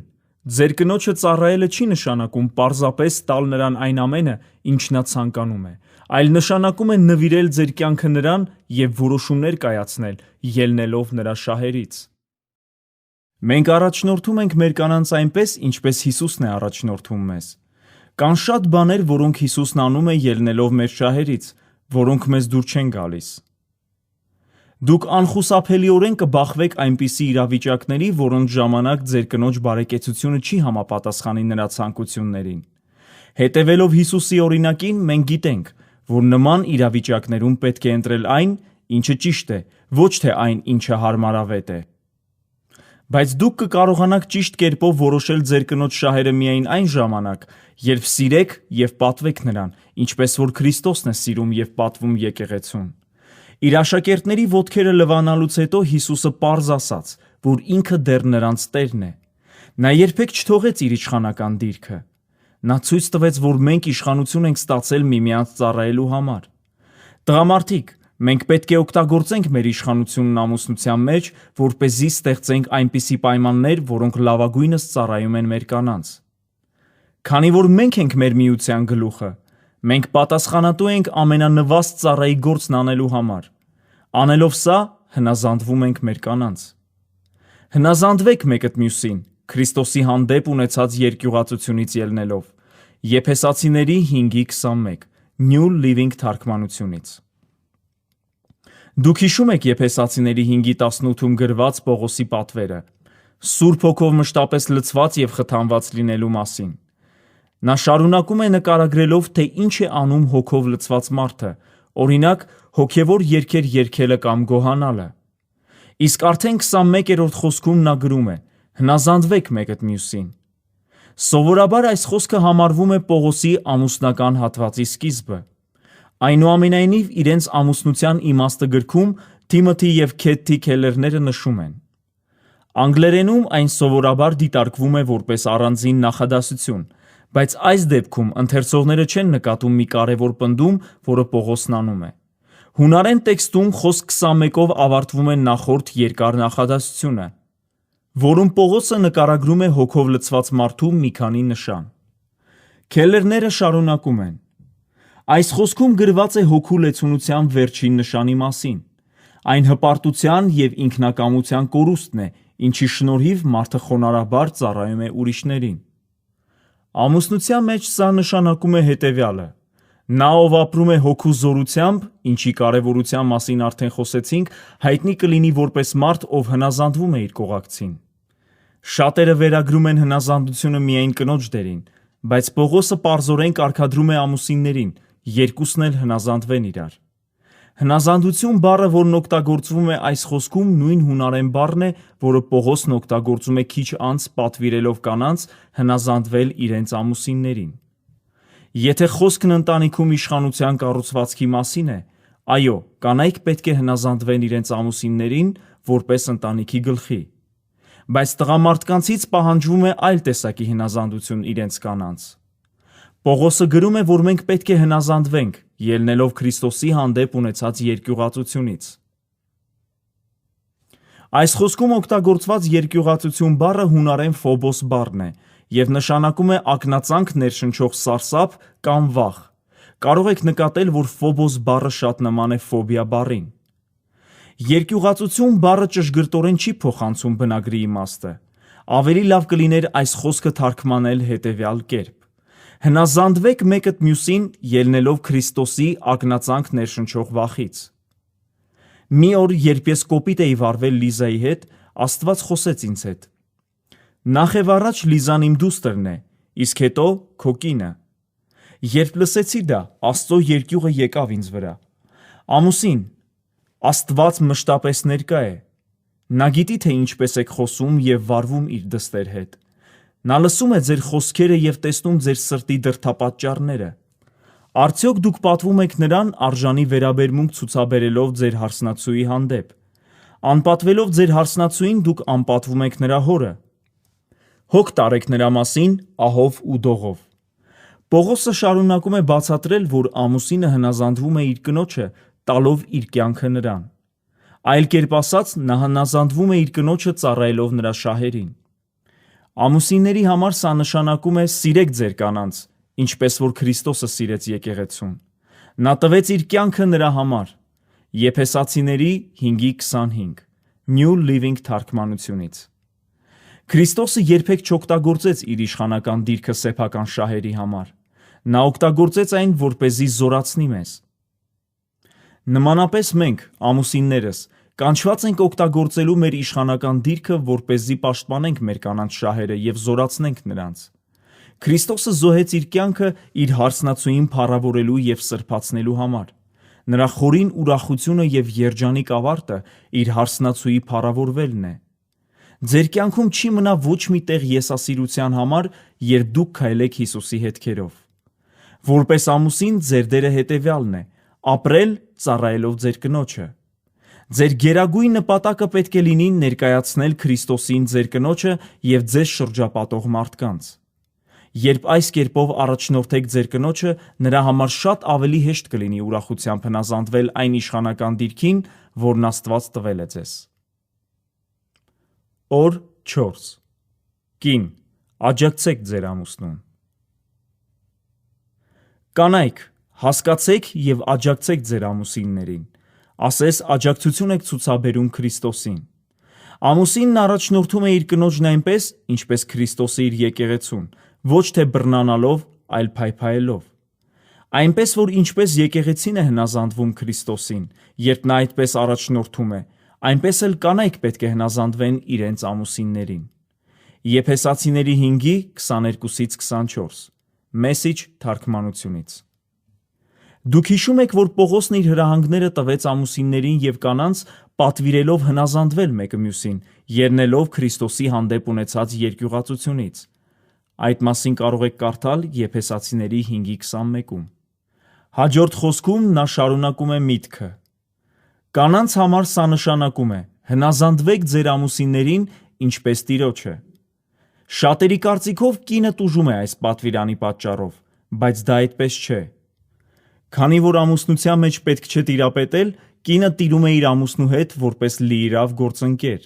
ձեր կնոջը ծառայելը չի նշանակում պարզապես տալ նրան այն ամենը, ինչ նա ցանկանում է, այլ նշանակում է նվիրել ձեր կյանքը նրան և որոշումներ կայացնել, ելնելով նրա շահերից։ Մենք առաջնորդում ենք մեր կանանց այնպես, ինչպես Հիսուսն է առաջնորդում մեզ։ Կան շատ բաներ, որոնք Հիսուսն անում է ելնելով մեր շահերից, որոնք մեզ դուր չեն գալիս։ Դուք անխուսափելիորեն կբախվեք այնպիսի իրավիճակների, որոնց ժամանակ ձեր կնոջ բարեկեցությունը չի համապատասխանի նրա ցանկություններին։ Հետևելով Հիսուսի օրինակին, մենք գիտենք, որ նման իրավիճակներում պետք է ընտրել այն, ինչը ճիշտ է, ոչ թե այն, ինչը հարմարավետ է։ Բայց դուք կկարողանաք ճիշտ կերպով որոշել ձեր կնոջ շահերը միայն այն ժամանակ, երբ սիրեք և պատվեք նրան, ինչպես որ Քրիստոսն է սիրում և պատվում եկեղեցուն։ Իր աշակերտների ոտքերը լվանալուց հետո Հիսուսը պարզ ասաց, որ ինքը դեռ նրանց տերն է։ Նա երբեք չթողեց իր իշխանական դիրքը։ Նա ցույց տվեց, որ մենք իշխանություն ենք ստացել միմյանց ծառայելու համար։ Տղամարդիկ, մենք պետք է օգտագործենք մեր իշխանությունն ամուսնության մեջ, որպեսզի ստեղծենք այնպիսի պայմաններ, որոնք լավագույնս ծառայում են մեր կանանց։ Քանի որ մենք ենք մեր միության գլուխը, մենք պատասխանատու ենք ամենանվաստ ծառայի գործն անելու համար։ Անելով սա, հնազանդվում ենք մեր կանանց։ Հնազանդվեք մեկըդ մյուսին, Քրիստոսի հանդեպ ունեցած երկյուղածությունից ելնելով։ Եփեսացիների 5:21 New Living թարգմանությունից։ Դուք հիշում եք Եփեսացիների 5:18-ում գրված Պողոսի պատվերը, Սուրբ Հոգով մշտապես լցված և խթանված լինելու մասին։ Նա շարունակում է նկարագրելով, թե ինչ է անում Հոգով լցված մարդը, օրինակ, հոգևոր երգեր երգելը կամ գոհանալը։ Իսկ արդեն 21-րդ խոսքում նա գրում է. հնազանդվեք մեկըդ մյուսին։ Սովորաբար այս խոսքը համարվում է Պողոսի ամուսնական հատվածի սկիզբը։ Այնուամենայնիվ, իրենց ամուսնության իմաստը գրքում Թիմոթի և Քեթի Քելլերները նշում են. Անգլերենում այն սովորաբար դիտարկվում է որպես առանձին նախադասություն, բայց այս դեպքում ընթերցողները չեն նկատում մի կարևոր պնդում, որը Պողոսն անում է։ Հունարեն տեքստում խոսք 21-ով ավարտվում է նախորդ երկար նախադասությունը, որում Պողոսը նկարագրում է հոգով լցված մարդու մի քանի նշան։ Քելլերները շարունակում են. Այս խոսքում գրված է հոգու լեցունության վերջին նշանի մասին։ Այն հպարտության և ինքնակամության կորուստն է, ինչի շնորհիվ մարդը խոնարհաբար ծառայում է ուրիշներին։ Ամուսնության մեջ սա նշանակում է հետևյալը. նա, ով ապրում է հոգու զորությամբ, ինչի կարևորության մասին արդեն խոսեցինք, հայտնի կլինի որպես մարդ, ով հնազանդվում է իր կողակցին։ Շատերը վերագրում են հնազանդությունը միայն կնոջ դերին, բայց Պողոսը պարզորեն կարգադրում է ամուսիններին, երկուսն էլ հնազանդվեն իրար։ Հնազանդություն բառը, որն օգտագործվում է այս խոսքում, նույն հունարեն բառն է, որը Պողոսն օգտագործում է քիչ անց պատվիրելով կանանց հնազանդվել իրենց ամուսիններին։ Եթե խոսքն ընտանիքում իշխանության կառուցվածքի մասին է, այո, կանայք պետք է հնազանդվեն իրենց ամուսիններին որպես ընտանիքի գլխի։ Բայց տղամարդկանցից պահանջվում է այլ տեսակի հնազանդություն իրենց կանանց։ Պողոսը գրում է, որ մենք պետք է հնազանդվենք, ելնելով Քրիստոսի հանդեպ ունեցած երկյուղածությունից։ Այս խոսքում օգտագործված երկյուղածություն բառը հունարեն ֆոբոս բառն է և նշանակում է ակնածանք ներշնչող սարսափ կամ վախ։ Կարող եք նկատել, որ ֆոբոս բառը շատ նման է ֆոբիա բառին։ Երկյուղածություն բառը ճշգրտորեն չի փոխանցում բնագրի իմաստը։ Ավելի լավ կլիներ այս խոսքը թարգմանել հետևյալ կերպ. հնազանդվեք մեկըդ մյուսին, ելնելով Քրիստոսի ակնածանք ներշնչող վախից։ Մի օր, երբ ես կոպիտ էի վարվել Լիզայի հետ, Աստված խոսեց ինձ հետ. նախ և առաջ Լիզան իմ դուստրն է, իսկ հետո քո կինը։ Երբ լսեցի դա, Աստծո երկյուղը եկավ ինձ վրա։ Ամուսին, Աստված մշտապես ներկա է։ Նա գիտի, թե ինչպես եք խոսում և վարվում իր դստեր հետ։ Նա լսում է ձեր խոսքերը և տեսնում ձեր սրտի դրդապատճառները։ Արդյոք դուք պատվում եք նրան արժանի վերաբերմունք ցուցաբերելով ձեր հարսնացուի հանդեպ։ Անպատվելով ձեր հարսնացուին դուք անպատվում եք նրա հորը։ Հոգ տարեք նրա մասին ահով ու դողով։ Պողոսը շարունակում է բացատրել, որ ամուսինը հնազանդվում է իր կնոջը, տալով իր կյանքը նրան։ Այլ կերպ ասած, նա հնազանդվում է իր կնոջը ծառայելով նրա շահերին։ Ամուսինների համար սա նշանակում է սիրեք ձեր կանանց, ինչպես որ Քրիստոսը սիրեց եկեղեցուն։ Նա տվեց իր կյանքը նրա համար։ Եփեսացիների 5:25 New Living թարգմանությունից։ Քրիստոսը երբեք չօգտագործեց իր իշխանական դիրքը սեփական շահերի համար։ Նա օգտագործեց այն, որպեսզի զորացնի մեզ։ Նմանապես մենք, ամուսիններս, կանչված ենք օգտագործելու մեր իշխանական դիրքը, որպեսզի պաշտպանենք մեր կանանց շահերը և զորացնենք նրանց։ Քրիստոսը զոհեց իր կյանքը իր հարսնացուին փառավորելու և սրբացնելու համար։ Նրա խորին ուրախությունը և երջանիկ ավարտը իր հարսնացուի փառավորվելն է։ Ձեր կյանքում չի մնա ոչ մի տեղ եսասիրության համար, երբ դուք քայլեք Հիսուսի հետքերով։ Որպես ամուսին ձեր դերը հետևյալն է՝ ապրել ծառայելով ձեր կնոջը։ Ձեր գերագույն նպատակը պետք է լինի ներկայացնել Քրիստոսին ձեր կնոջը և ձեզ շրջապատող մարդկանց։ Երբ այս կերպով առաջնորդեք ձեր կնոջը, նրա համար շատ ավելի հեշտ կլինի ուրախությամբ հնազանդվել այն իշխանական դիրքին, որն Աստված տվել է ձեզ։ Օր 4. Կին, աջակցեք ձեր ամուսնուն։ Կանայք, հասկացեք և աջակցեք ձեր ամուսիններին, ասես աջակցություն եք ցուցաբերում Քրիստոսին։ Ամուսինն առաջնորդում է իր կնոջն այնպես, ինչպես Քրիստոսը իր եկեղեցուն, ոչ թե բռնանալով, այլ փայփայելով։ Այնպես որ ինչպես եկեղեցին է հնազանդվում Քրիստոսին, երբ նա այդպես առաջնորդում է, այնպես էլ կանայք պետք է հնազանդվեն իրենց ամուսիններին։ Եփեսացիների 5:22-24 Message թարգմանությունից։ Դուք հիշում եք, որ Պողոսն իր հրահանգները տվեց ամուսիններին և կանանց, պատվիրելով հնազանդվել մեկը մյուսին, ելնելով Քրիստոսի հանդեպ ունեցած երկյուղածությունից։ Այդ մասին կարող եք կարդալ Եփեսացիների 5:21-ում։ Հաջորդ խոսքում նա շարունակում է միտքը. Կանանց համար սա նշանակում է. հնազանդվեք ձեր ամուսիններին, ինչպես Տիրոջը։ Շատերի կարծիքով կինը տուժում է այս պատվիրանի պատճառով, բայց դա այդպես չէ։ Քանի որ ամուսնության մեջ պետք չէ տիրապետել, կինը տիրում է իր ամուսնու հետ որպես լիիրավ գործընկեր։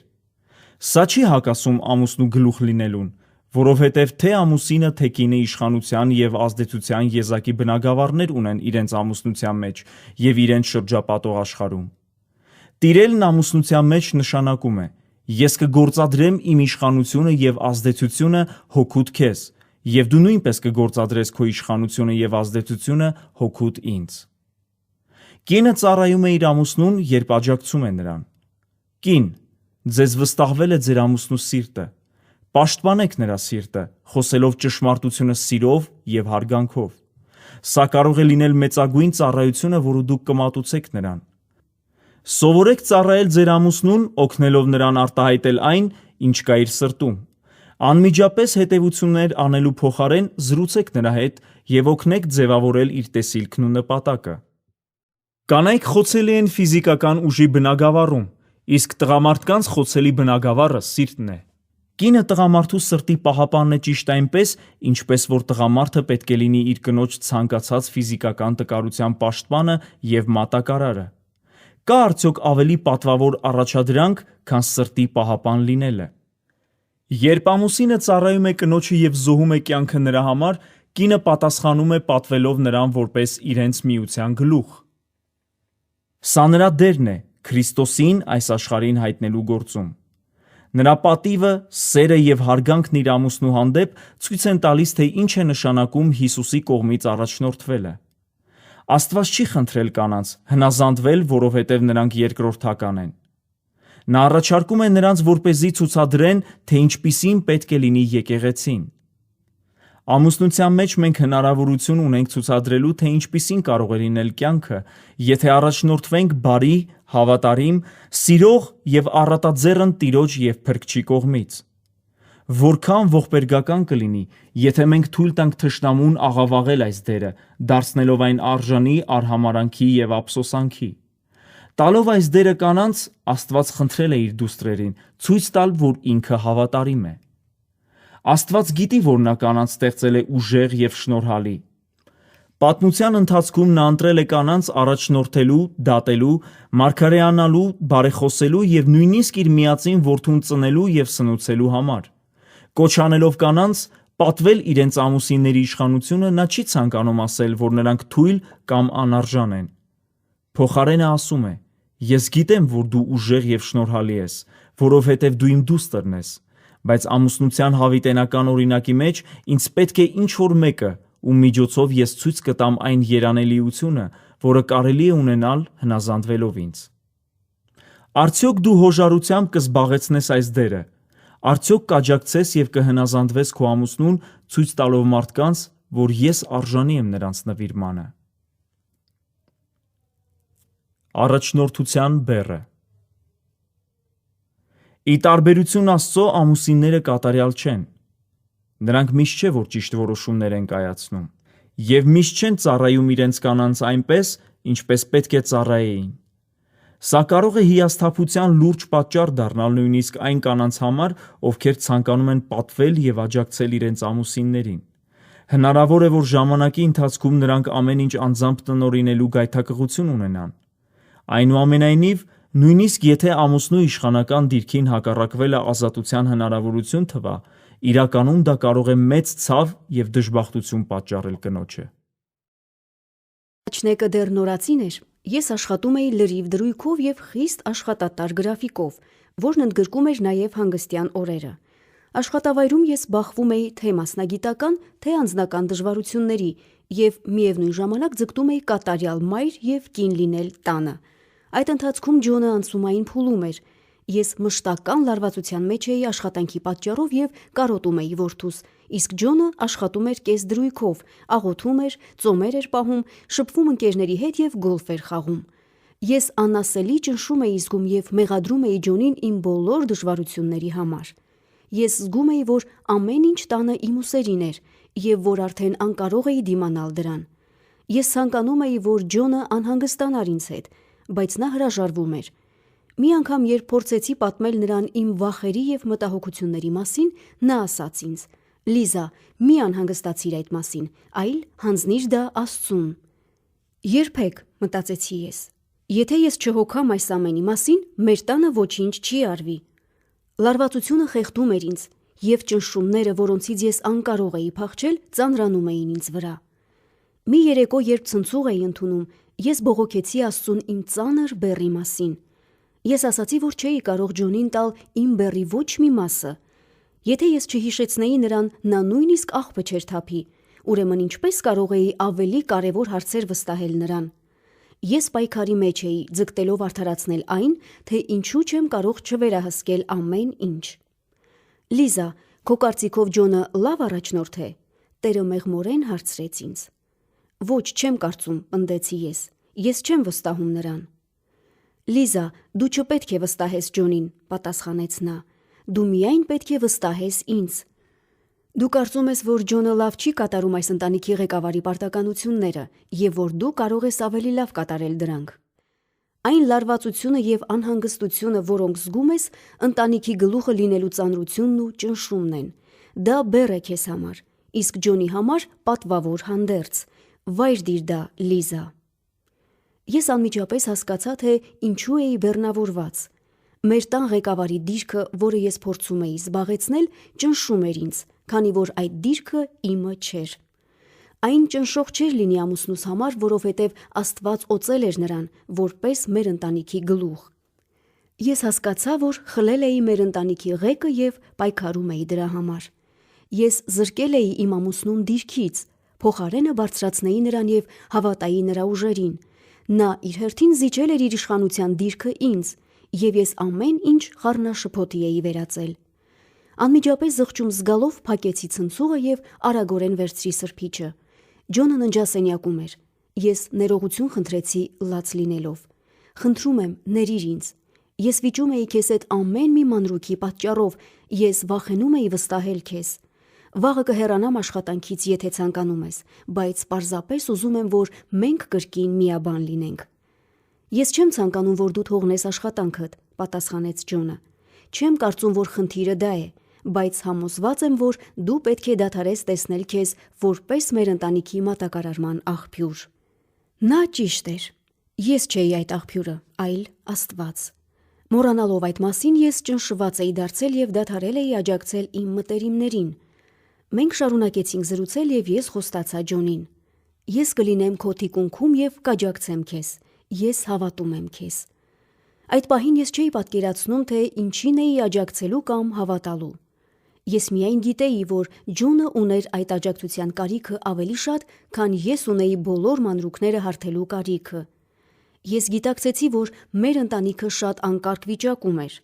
Սա չի հակասում ամուսնու գլուխ լինելուն, որովհետև թե ամուսինը, թե կինը իշխանության և ազդեցության եզակի բնագավառներ ունեն իրենց ամուսնության մեջ և իրենց շրջապատող աշխարհում։ Տիրելն ամուսնության մեջ նշանակում է. ես կգործադրեմ իմ իշխանությունը և ազդեցությունը հօգուտ քեզ, և դու նույնպես կգործադրես քո իշխանությունը և ազդեցությունը հօգուտ ինձ։ Կինը ծառայում է իր ամուսնուն, երբ աջակցում է նրան։ Կին, ձեզ վստահվել է ձեր ամուսնու սիրտը։ Պաշտպանեք նրա սիրտը, խոսելով ճշմարտությունը սիրով և հարգանքով։ Սա կարող է լինել մեծագույն ծառայությունը, որը դուք կմատուցեք նրան։ Սովորեք ծառայել ձեր ամուսնուն, օգնելով նրան արտահայտել այն, ինչ կա իր սրտում։ Անմիջապես հետևություններ անելու փոխարեն զրուցեք նրա հետ և օգնեք ձևավորել իր տեսիլքն ու նպատակը։ Կանայք խոցելի են ֆիզիկական ուժի բնագավառում, իսկ տղամարդկանց խոցելի բնագավառը սիրտն է։ Կինը տղամարդու սրտի պահապանն է ճիշտ այնպես, ինչպես որ տղամարդը պետք է լինի իր կնոջ ցանկացած ֆիզիկական տկարության պաշտպանը և մատակարարը։ Կա արդյոք ավելի պատվավոր առաջադրանք, քան սրտի պահապան լինելը։ Երբ ամուսինը ծառայում է կնոջը և զոհում է կյանքը նրա համար, կինը պատասխանում է պատվելով նրան որպես իրենց միության գլուխ։ Սա նրա դերն է Քրիստոսին այս աշխարհին հայտնելու գործում։ Նրա պատիվը, սերը և հարգանքն իր ամուսնու հանդեպ ցույց են տալիս, թե ինչ է նշանակում Հիսուսի կողմից առաջնորդվելը։ Աստված չի խնդրել կանանց հնազանդվել, որովհետև նրանք երկրորդական են։ Նա առաջարկում է նրանց, որպեսզի ցուցադրեն, թե ինչպիսին պետք է լինի եկեղեցին։ Ամուսնության մեջ մենք հնարավորություն ունենք ցուցադրելու, թե ինչպիսին կարող է լինել կյանքը, եթե առաջնորդվենք բարի, հավատարիմ, սիրող և առատաձեռն Տիրոջ և Փրկչի կողմից։ Որքան ողբերգական կլինի, եթե մենք թույլ տանք թշնամուն աղավաղել այս դերը, դարձնելով այն արժանի արհամարանքի և ափսոսանքի։ Տալով այս դերը կանանց, Աստված խնդրել է իր դուստրերին ցույց տալ, որ ինքը հավատարիմ է։ Աստված գիտի, որ նա կանանց ստեղծել է ուժեղ և շնորհալի։ Պատմության ընթացքում նա ընտրել է կանանց առաջնորդելու, դատելու, մարգարեանալու, բարեխոսելու և նույնիսկ իր միածին որդուն ծնելու և սնուցելու համար։ Կոչ անելով կանանց պատվել իրենց ամուսինների իշխանությունը, նա չի ցանկանում ասել, որ նրանք թույլ կամ անարժան են։ Փոխարենը ասում է. «Ես գիտեմ, որ դու ուժեղ և շնորհալի ես, որովհետև դու իմ դուստրն ես, բայց ամուսնության հավիտենական օրինակի մեջ ինձ պետք է ինչ-որ մեկը, ում միջոցով ես ցույց կտամ այն երանելիությունը, որը կարելի է ունենալ հնազանդվելով ինձ»։ Արդյոք դու հոժարությամբ կզբաղեցնես այս դերը։ Արդյոք կաջակցես և կհնազանդվես քո ամուսնուն, ցույց տալով մարդկանց, որ ես արժանի եմ նրանց նվիրմանը։ Առաջնորդության բեռը։ Ի տարբերություն Աստծո, ամուսինները կատարյալ չեն։ Նրանք միշտ չէ, որ ճիշտ որոշումներ են կայացնում, և միշտ չեն ծառայում իրենց կանանց այնպես, ինչպես պետք է ծառայեին։ Սա կարող է հիասթափության լուրջ պատճառ դառնալ նույնիսկ այն կանանց համար, ովքեր ցանկանում են պատվել և աջակցել իրենց ամուսիններին։ Հնարավոր է, որ ժամանակի ընթացքում նրանք ամեն ինչ անձամբ տնօրինելու գայթակղություն ունենան։ Այնուամենայնիվ, նույնիսկ եթե ամուսնու իշխանական դիրքին հակառակվելը ազատության հնարավորություն թվա, իրականում դա կարող է մեծ ցավ և դժբախտություն պատճառել կնոջը։ Աչնեկը դեռ նորածին էր, ես աշխատում էի լրիվ դրույքով և խիստ աշխատատար գրաֆիկով, որն ընդգրկում էր նաև հանգստյան օրերը։ Աշխատավայրում ես բախվում էի թե մասնագիտական, թե անձնական դժվարությունների և միևնույն ժամանակ ձգտում էի կատարյալ մայր և կին լինել տանը։ Այդ ընթացքում Ջոնը անցումային փուլում էր։ Ես մշտական լարվածության մեջ էի աշխատանքի պատճառով և կարոտում էի որդուս, իսկ Ջոնը աշխատում էր կես դրույքով, աղոթում էր, ծոմեր էր պահում, շփվում ընկերների հետ և գոլֆ էր խաղում։ Ես անասելի ճնշում էի զգում և մեղադրում էի Ջոնին իմ բոլոր դժվարությունների համար։ Ես զգում էի, որ ամեն ինչ տանը իմ ուսերին էր և որ արդեն անկարող էի դիմանալ դրան։ Ես ցանկանում էի, որ Ջոնը անհանգստանար ինձ հետ, բայց նա հրաժարվում էր։ Մի անգամ, երբ փորձեցի պատմել նրան իմ վախերի և մտահոգությունների մասին, նա ասաց ինձ. «Լիզա, մի անհանգստացիր այդ մասին, այլ հանձնիր դա Աստծուն»։ Երբեք, մտածեցի ես, եթե ես չհոգամ այս ամենի մասին, մեր տանը ոչինչ չի արվի։ Լարվածությունը խեղդում էր ինձ, և ճնշումները, որոնցից ես անկարող էի փախչել, ծանրանում էին ինձ վրա։ Մի երեկո, երբ ցնցող էի ընդունում, ես բողոքեցի Աստծուն իմ ծանր բեռի մասին։ Ես ասացի, որ չէի կարող Ջոնին տալ իմ բեռի ոչ մի մասը։ Եթե ես չհիշեցնեի նրան, նա նույնիսկ աղբը չէր թափի, ուրեմն ինչպես կարող էի ավելի կարևոր հարցեր վստահել նրան։ Ես պայքարի մեջ էի, ձգտելով արդարացնել այն, թե ինչու չեմ կարող չվերահսկել ամեն ինչ։ «Լիզա, քո կարծիքով Ջոնը լավ առաջնորդ է»։ Տերը մեղմորեն հարցրեց ինձ։ «Ոչ, չեմ կարծում», պնդեցի ես։ «Ես չեմ վստահում նրան»։ «Լիզա, դու չպետք է վստահես Ջոնին», պատասխանեց նա։ «Դու միայն պետք է վստահես ինձ։ Դու կարծում ես, որ Ջոնը լավ չի կատարում այս ընտանիքի ղեկավարի պարտականությունները և որ դու կարող ես ավելի լավ կատարել դրանք։ Այն լարվածությունը և անհանգստությունը, որոնք զգում ես, ընտանիքի գլուխը լինելու ծանրությունն ու ճնշումն են։ Դա բեռ է քեզ համար, իսկ Ջոնի համար պատվավոր հանդերձ։ Վայր դիր դա, Լիզա»։ Ես անմիջապես հասկացա, թե ինչու էի բեռնավորված։ Մեր տան ղեկավարի դիրքը, որը ես փորձում էի զբաղեցնել, ճնշում էր ինձ, քանի որ այդ դիրքը իմը չէր։ Այն ճնշող չէր լինի ամուսնուս համար, որովհետև Աստված օծել էր նրան, որպես մեր ընտանիքի գլուխ։ Ես հասկացա, որ խլել էի մեր ընտանիքի ղեկը և պայքարում էի դրա համար։ Ես զրկել էի իմ ամուսնուն դիրքից, փոխարենը բարձրացնեի նրան և հավատայի նրա ուժերին։ Նա իր հերթին զիջել էր իր իշխանության դիրքը ինձ, և ես ամեն ինչ խառնաշփոթի էի վերածել։ Անմիջապես զղջում զգալով փակեցի ցնցուղը և արագորեն վերցրի սրբիչը։ Ջոնը ննջասենյակում էր։ Ես ներողություն խնդրեցի լաց լինելով։ «Խնդրում եմ, ներիր ինձ»։ Ես վիճում էի քեզ հետ ամեն մի մանրուքի պատճառով, ես վախենում էի վստահել քեզ։ Վաղը կհեռանամ աշխատանքից, եթե ցանկանում ես, բայց պարզապես ուզում եմ, որ մենք կրկին միաբան լինենք։ Ես չեմ ցանկանում, որ դու թողնես աշխատանքդ, պատասխանեց Ջոնը։ Չեմ կարծում, որ խնդիրը դա է, բայց համոզված եմ, որ դու պետք է դադարես տեսնել քեզ որպես մեր ընտանիքի մատակարարման աղբյուր։ Նա ճիշտ էր։ Ես չէի այդ աղբյուրը, այլ Աստված։ Մոռանալով այդ մասին, ես ճնշված էի դարձել եւ դադարել էի աջակցել իմ մտերիմներին։ Մենք շարունակեցինք զրուցել եւ ես խոստացա Ջոնին. Ես կլինեմ քո թիկունքում եւ կաջակցեմ քեզ։ Ես հավատում եմ քեզ։ Այդ պահին ես չէի պատկերացնում, թե ինչին էի աջակցելու կամ հավատալու։ Ես միայն գիտեի, որ Ջոնը ուներ այդ աջակցության կարիքը ավելի շատ, քան ես ունեի բոլոր մանրուքները հարթելու կարիքը։ Ես գիտակցեցի, որ մեր ընտանիքը շատ անկարգ վիճակում էր։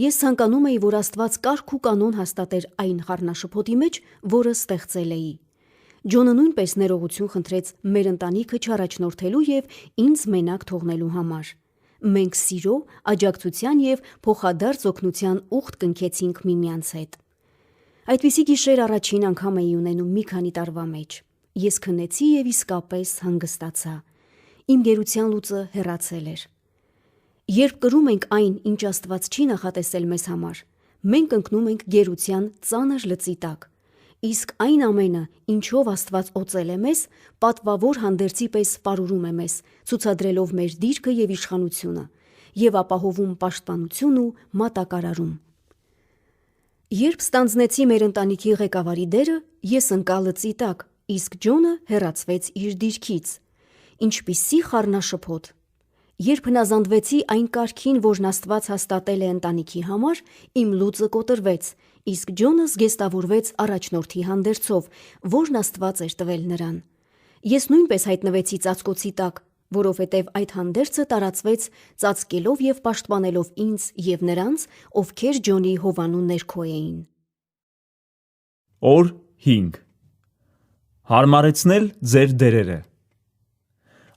Ես ցանկանում էի, որ Աստված կարգ ու կանոն հաստատեր այն խառնաշփոթի մեջ, որը ստեղծել էի։ Ջոնը նույնպես ներողություն խնդրեց մեր ընտանիքը չառաջնորդելու եւ ինձ մենակ թողնելու համար։ Մենք սիրո, աջակցության եւ փոխադարձ օգնության ուխտ կնքեցինք միմյանց հետ։ Այդպիսի գիշեր առաջին անգամ էի ունենում մի քանի տարվա մեջ։ Ես քնեցի եւ իսկապես հանգստացա։ Իմ գերության լուծը հեռացել էր։ Երբ կրում ենք այն, ինչ Աստված չի նախատեսել մեզ համար, մենք ընկնում ենք գերության ծանր լծի տակ։ Իսկ այն ամենը, ինչով Աստված օծել է մեզ, պատվավոր հանդերձի պես պարուրում է մեզ, ցուցադրելով մեր դիրքը եւ իշխանությունը, եւ ապահովում պաշտպանություն ու մատակարարում։ Երբ ստանձնեցի մեր ընտանիքի ղեկավարի դերը, ես ընկա լծի տակ, իսկ Ջոնը հեռացվեց իր դիրքից։ Ինչպիսի խառնաշփոթ։ Երբ հնազանդվեցի այն կարգին, որն Աստված հաստատել է ընտանիքի համար, իմ լուծը կոտրվեց, իսկ Ջոնը զգեստավորվեց առաջնորդի հանդերձով, որն Աստված էր տվել նրան։ Ես նույնպես հայտնվեցի ծածկոցի տակ, որովհետև այդ հանդերձը տարածվեց ծածկելով եւ պաշտպանելով ինձ եւ նրանց, ովքեր Ջոնի հովանու ներքո էին։ Օր 5. Հարմարեցնել ձեր դերերը։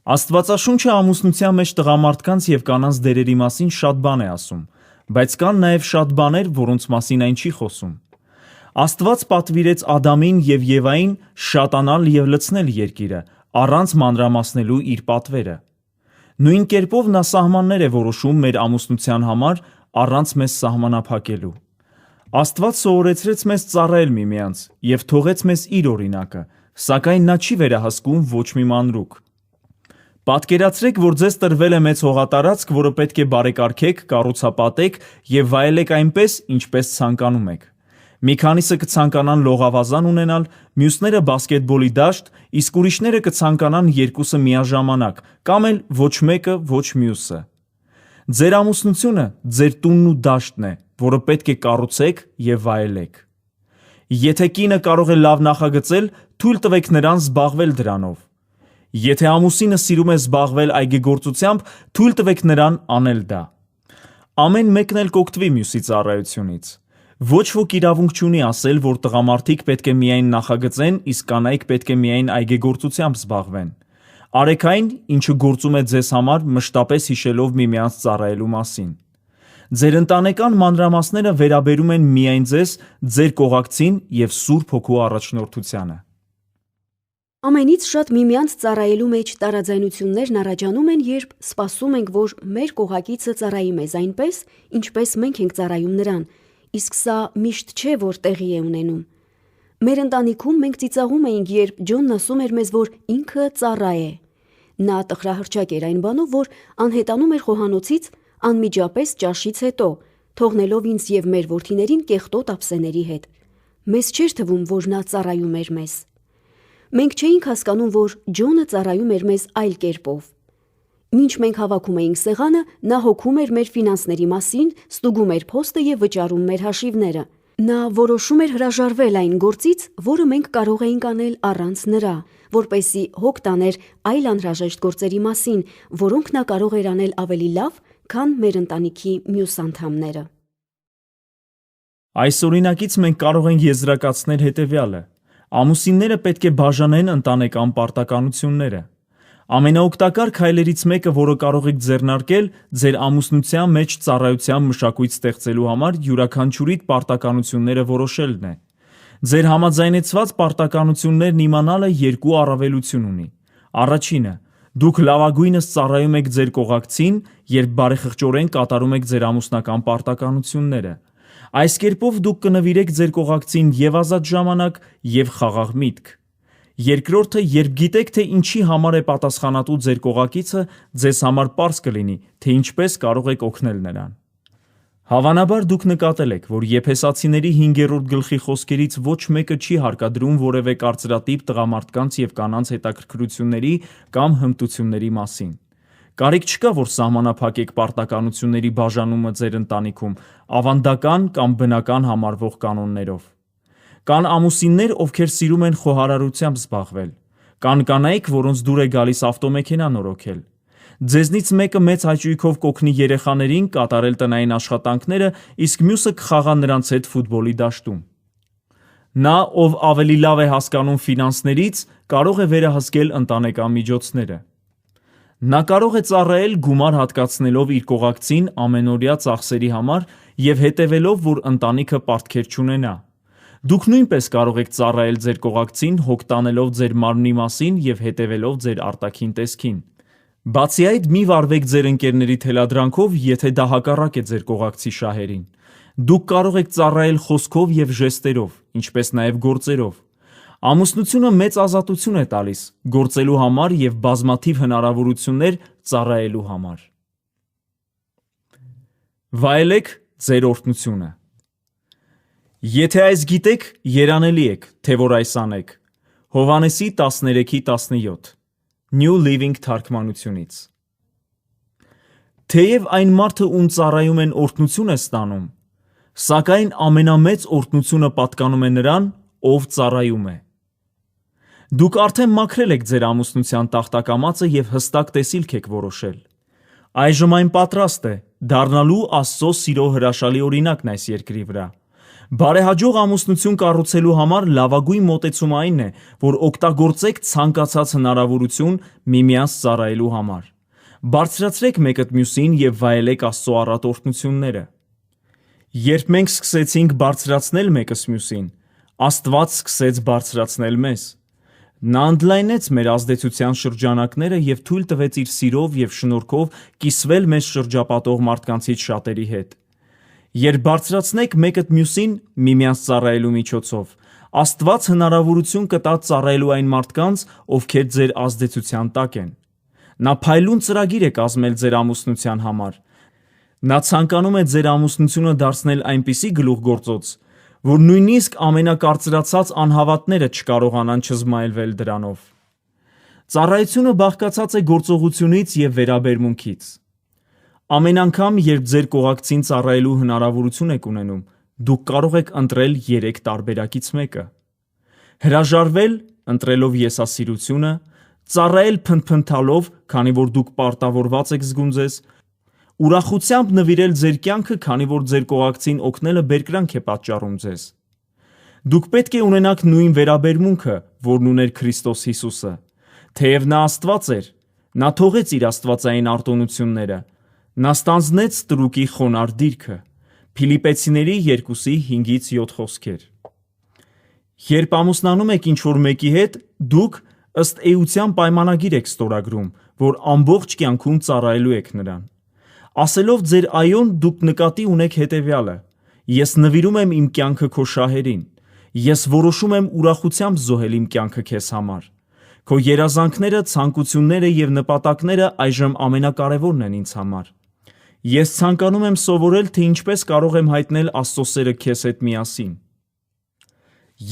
Աստվածաշունչը ամուսնության մեջ տղամարդկանց եւ կանանց դերերի մասին շատ բան է ասում, բայց կան նաեւ շատ բաներ, որոնց մասին այն չի խոսում։ Աստված պատվիրեց Ադամին եւ Եվային շատանալ եւ լցնել երկիրը, առանց մանրամասնելու իր պատվերը։ Նույն կերպով նա սահմաններ է որոշում մեր ամուսնության համար, առանց մեզ սահմանափակելու։ Աստված սովորեցրեց մեզ ծառայել միմյանց եւ թողեց մեզ իր օրինակը, սակայն նա չի վերահսկում ոչ մի մանրուք։ Պատկերացրեք, որ ձեզ տրվել է մեծ հողատարածք, որը պետք է բարեկարգեք, կառուցապատեք եւ վայելեք այնպես, ինչպես ցանկանում եք։ Մի քանիսը կցանկանան լողավազան ունենալ, մյուսները բասկետբոլի դաշտ, իսկ ուրիշները կցանկանան երկուսը միաժամանակ, կամ էլ ոչ մեկը, ոչ մյուսը։ Ձեր ամուսնությունը ձեր տունն ու դաշտն է, որը պետք է կառուցեք եւ վայելեք։ Եթե կինը կարող է լավ նախագծել, թույլ տվեք նրան զբաղվել դրանով։ Եթե ամուսինը սիրում է զբաղվել այգեգործությամբ, թույլ տվեք նրան անել դա։ Ամեն մեկն էլ կօգտվի մյուսի ծառայությունից։ Ոչ ոք իրավունք չունի ասել, որ տղամարդիկ պետք է միայն նախագծեն, իսկ կանայք պետք է միայն այգեգործությամբ զբաղվեն։ Արեք այն, ինչը գործում է ձեզ համար, մշտապես հիշելով միմյանց ծառայելու մասին։ Ձեր ընտանեկան մանրամասները վերաբերում են միայն ձեզ, ձեր կողակցին եւ Սուրբ Հոգու առաջնորդությանը։ Ամենից շատ միմյանց ծառայելու մեջ տարաձայնություններն առաջանում են, երբ սպասում ենք, որ մեր կողակիցը ծառայի մեզ այնպես, ինչպես մենք ենք ծառայում նրան, իսկ սա միշտ չէ, որ տեղի է ունենում։ Մեր ընտանիքում մենք ծիծաղում էինք, երբ Ջոնն ասում էր մեզ, որ ինքը ծառա է։ Նա տխրահռչակ էր այն բանով, որ անհետանում էր խոհանոցից անմիջապես ճաշից հետո, թողնելով ինձ եւ մեր որդիներին կեղտոտ ափսեների հետ։ Մեզ չէր թվում, որ նա ծառայում էր մեզ։ Մենք չէինք հասկանում, որ Ջոնը ծառայում էր մեզ այլ կերպով։ Մինչ մենք հավաքում էինք սեղանը, նա հոգում էր մեր ֆինանսների մասին, ստուգում էր փոստը եւ վճարում մեր հաշիվները։ Նա որոշում էր հրաժարվել այն գործից, որը մենք կարող էինք անել առանց նրա, որպեսզի հոգ տաներ այլ անհրաժեշտ գործերի մասին, որոնք նա կարող էր անել ավելի լավ, քան մեր ընտանիքի մյուս անդամները։ Այս օրինակից մենք կարող ենք եզրակացնել հետևյալը. ամուսինները պետք է բաժանեն ընտանեկան պարտականությունները։ Ամենաօգտակար քայլերից մեկը, որը կարող եք ձեռնարկել ձեր ամուսնության մեջ ծառայության մշակույթ ստեղծելու համար, յուրաքանչյուրիդ պարտականությունները որոշելն է։ Ձեր համաձայնեցված պարտականություններն իմանալը երկու առավելություն ունի։ Առաջինը, դուք լավագույնս ծառայում եք ձեր կողակցին, երբ բարեխղճորեն կատարում եք ձեր ամուսնական պարտականությունները։ Այս կերպով դուք կնվիրեք ձեր կողակցին և ազատ ժամանակ, և խաղաղ միտք։ Երկրորդը, երբ գիտեք, թե ինչի համար է պատասխանատու ձեր կողակիցը, ձեզ համար պարզ կլինի, թե ինչպես կարող եք օգնել նրան։ Հավանաբար դուք նկատել եք, որ Եփեսացիների 5-րդ գլխի խոսքերից ոչ մեկը չի հարկադրում որևէ կարծրատիպ տղամարդկանց և կանանց հետաքրքրությունների կամ հմտությունների մասին։ Կարիք չկա, որ սահմանափակեք պարտականությունների բաժանումը ձեր ընտանիքում ավանդական կամ բնական համարվող կանոններով։ Կան ամուսիններ, ովքեր սիրում են խոհարարությամբ զբաղվել։ Կան կանայք, որոնց դուր է գալիս ավտոմեքենա նորոգել։ Ձեզնից մեկը մեծ հաճույքով կօգնի երեխաներին կատարել տնային աշխատանքները, իսկ մյուսը կխաղա նրանց հետ ֆուտբոլի դաշտում։ Նա, ով ավելի լավ է հասկանում ֆինանսներից, կարող է վերահսկել ընտանեկան միջոցները։ Նա կարող է ծառայել գումար հատկացնելով իր կողակցին ամենօրյա ծախսերի համար և հետևելով, որ ընտանիքը պարտքեր չունենա։ Դուք նույնպես կարող եք ծառայել ձեր կողակցին հոգ տանելով ձեր մարմնի մասին և հետևելով ձեր արտաքին տեսքին։ Բացի այդ, մի վարվեք ձեր ընկերների թելադրանքով, եթե դա հակառակ է ձեր կողակցի շահերին։ Դուք կարող եք ծառայել խոսքով և ժեստերով, ինչպես նաև գործերով։ Ամուսնությունը մեծ ազատություն է տալիս գործելու համար և բազմաթիվ հնարավորություններ ծառայելու համար։ Վայելեք ձեր օրհնությունը։ Եթե այս գիտեք, երանելի եք, թե որ այս անեք։ Հովհաննեսի 13:17 New Living թարգմանությունից։ Թեև այն մարդը, ում ծառայում են, օրհնություն է ստանում, սակայն ամենամեծ օրհնությունը պատկանում է նրան, ով ծառայում է։ Դուք արդեն մաքրել եք ձեր ամուսնության տախտակամածը և հստակ տեսիլք եք որոշել։ Այժմ այն պատրաստ է, դառնալու Աստծո սիրո հրաշալի օրինակն այս երկրի վրա։ Բարեհաջող ամուսնություն կառուցելու համար լավագույն մոտեցումը այն է, որ օգտագործեք ցանկացած հնարավորություն միմյանց ծառայելու համար։ Բարձրացրեք մեկըդ մյուսին և վայելեք Աստծո առատ օրհնությունները։ Երբ մենք սկսեցինք բարձրացնել մեկս մյուսին, Աստված սկսեց բարձրացնել մեզ։ Նա ընդլայնեց մեր ազդեցության շրջանակները և թույլ տվեց իր սիրով և շնորհքով կիսվել մեզ շրջապատող մարդկանցից շատերի հետ։ Երբ բարձրացնեք մեկըդ մյուսին միմյանց ծառայելու միջոցով, Աստված հնարավորություն կտա ծառայելու այն մարդկանց, ովքեր ձեր ազդեցության տակ են։ Նա փայլուն ծրագիր է կազմել ձեր ամուսնության համար։ Նա ցանկանում է ձեր ամուսնությունը դարձնել այնպիսի գլուխգործոց, որ նույնիսկ ամենակարծրացած անհավատները չկարողանան չզմայլվել դրանով։ Ծառայությունը բաղկացած է գործողությունից և վերաբերմունքից։ Ամեն անգամ, երբ ձեր կողակցին ծառայելու հնարավորություն եք ունենում, դուք կարող եք ընտրել 3 տարբերակից մեկը։ Հրաժարվել, ընտրելով եսասիրությունը, ծառայել փնթփնթալով, քանի որ դուք պարտավորված եք զգում ձեզ, ուրախությամբ նվիրել ձեր կյանքը, քանի որ ձեր կողակցին օգնելը բերկրանք է պատճառում ձեզ։ Դուք պետք է ունենաք նույն վերաբերմունքը, որն ուներ Քրիստոս Հիսուսը։ Թեև նա Աստված էր, նա թողեց իր աստվածային արտոնությունները, նա ստանձնեց տրուկի խոնարհ դիրքը։ Փիլիպպեցիների 2:5-7 խոսքեր։ Երբ ամուսնանում եք ինչ-որ մեկի հետ, դուք ըստ էության պայմանագիր եք ստորագրում, որ ամբողջ կյանքում ծառայելու եք նրան։ Ասելով ձեր այոն, դուք նկատի ունեք հետևյալը. ես նվիրում եմ իմ կյանքը քո շահերին, ես որոշում եմ ուրախությամբ զոհել իմ կյանքը քեզ համար։ Քո երազանքները, ցանկությունները և նպատակները այժմ ամենակարևորն են ինձ համար։ Ես ցանկանում եմ սովորել, թե ինչպես կարող եմ հայտնել Աստծո սերը քեզ հետ միասին։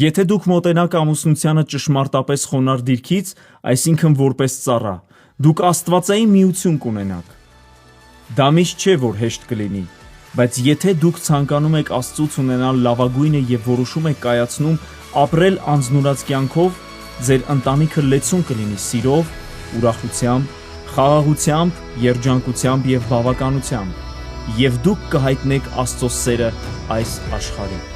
Եթե դուք մոտենաք ամուսնությանը ճշմարտապես խոնարհ դիրքից, այսինքն որպես ծառա, դուք աստվածային միություն կունենաք։ Դա միշտ չէ, որ հեշտ կլինի, բայց եթե դուք ցանկանում եք Աստծուց ունենալ լավագույնը և որոշում եք կայացնում ապրել անձնուրաց կյանքով, ձեր ընտանիքը լեցուն կլինի սիրով, ուրախությամբ, խաղաղությամբ, երջանկությամբ և բավականությամբ, և դուք կհայտնեք Աստծո սերը այս աշխարհին։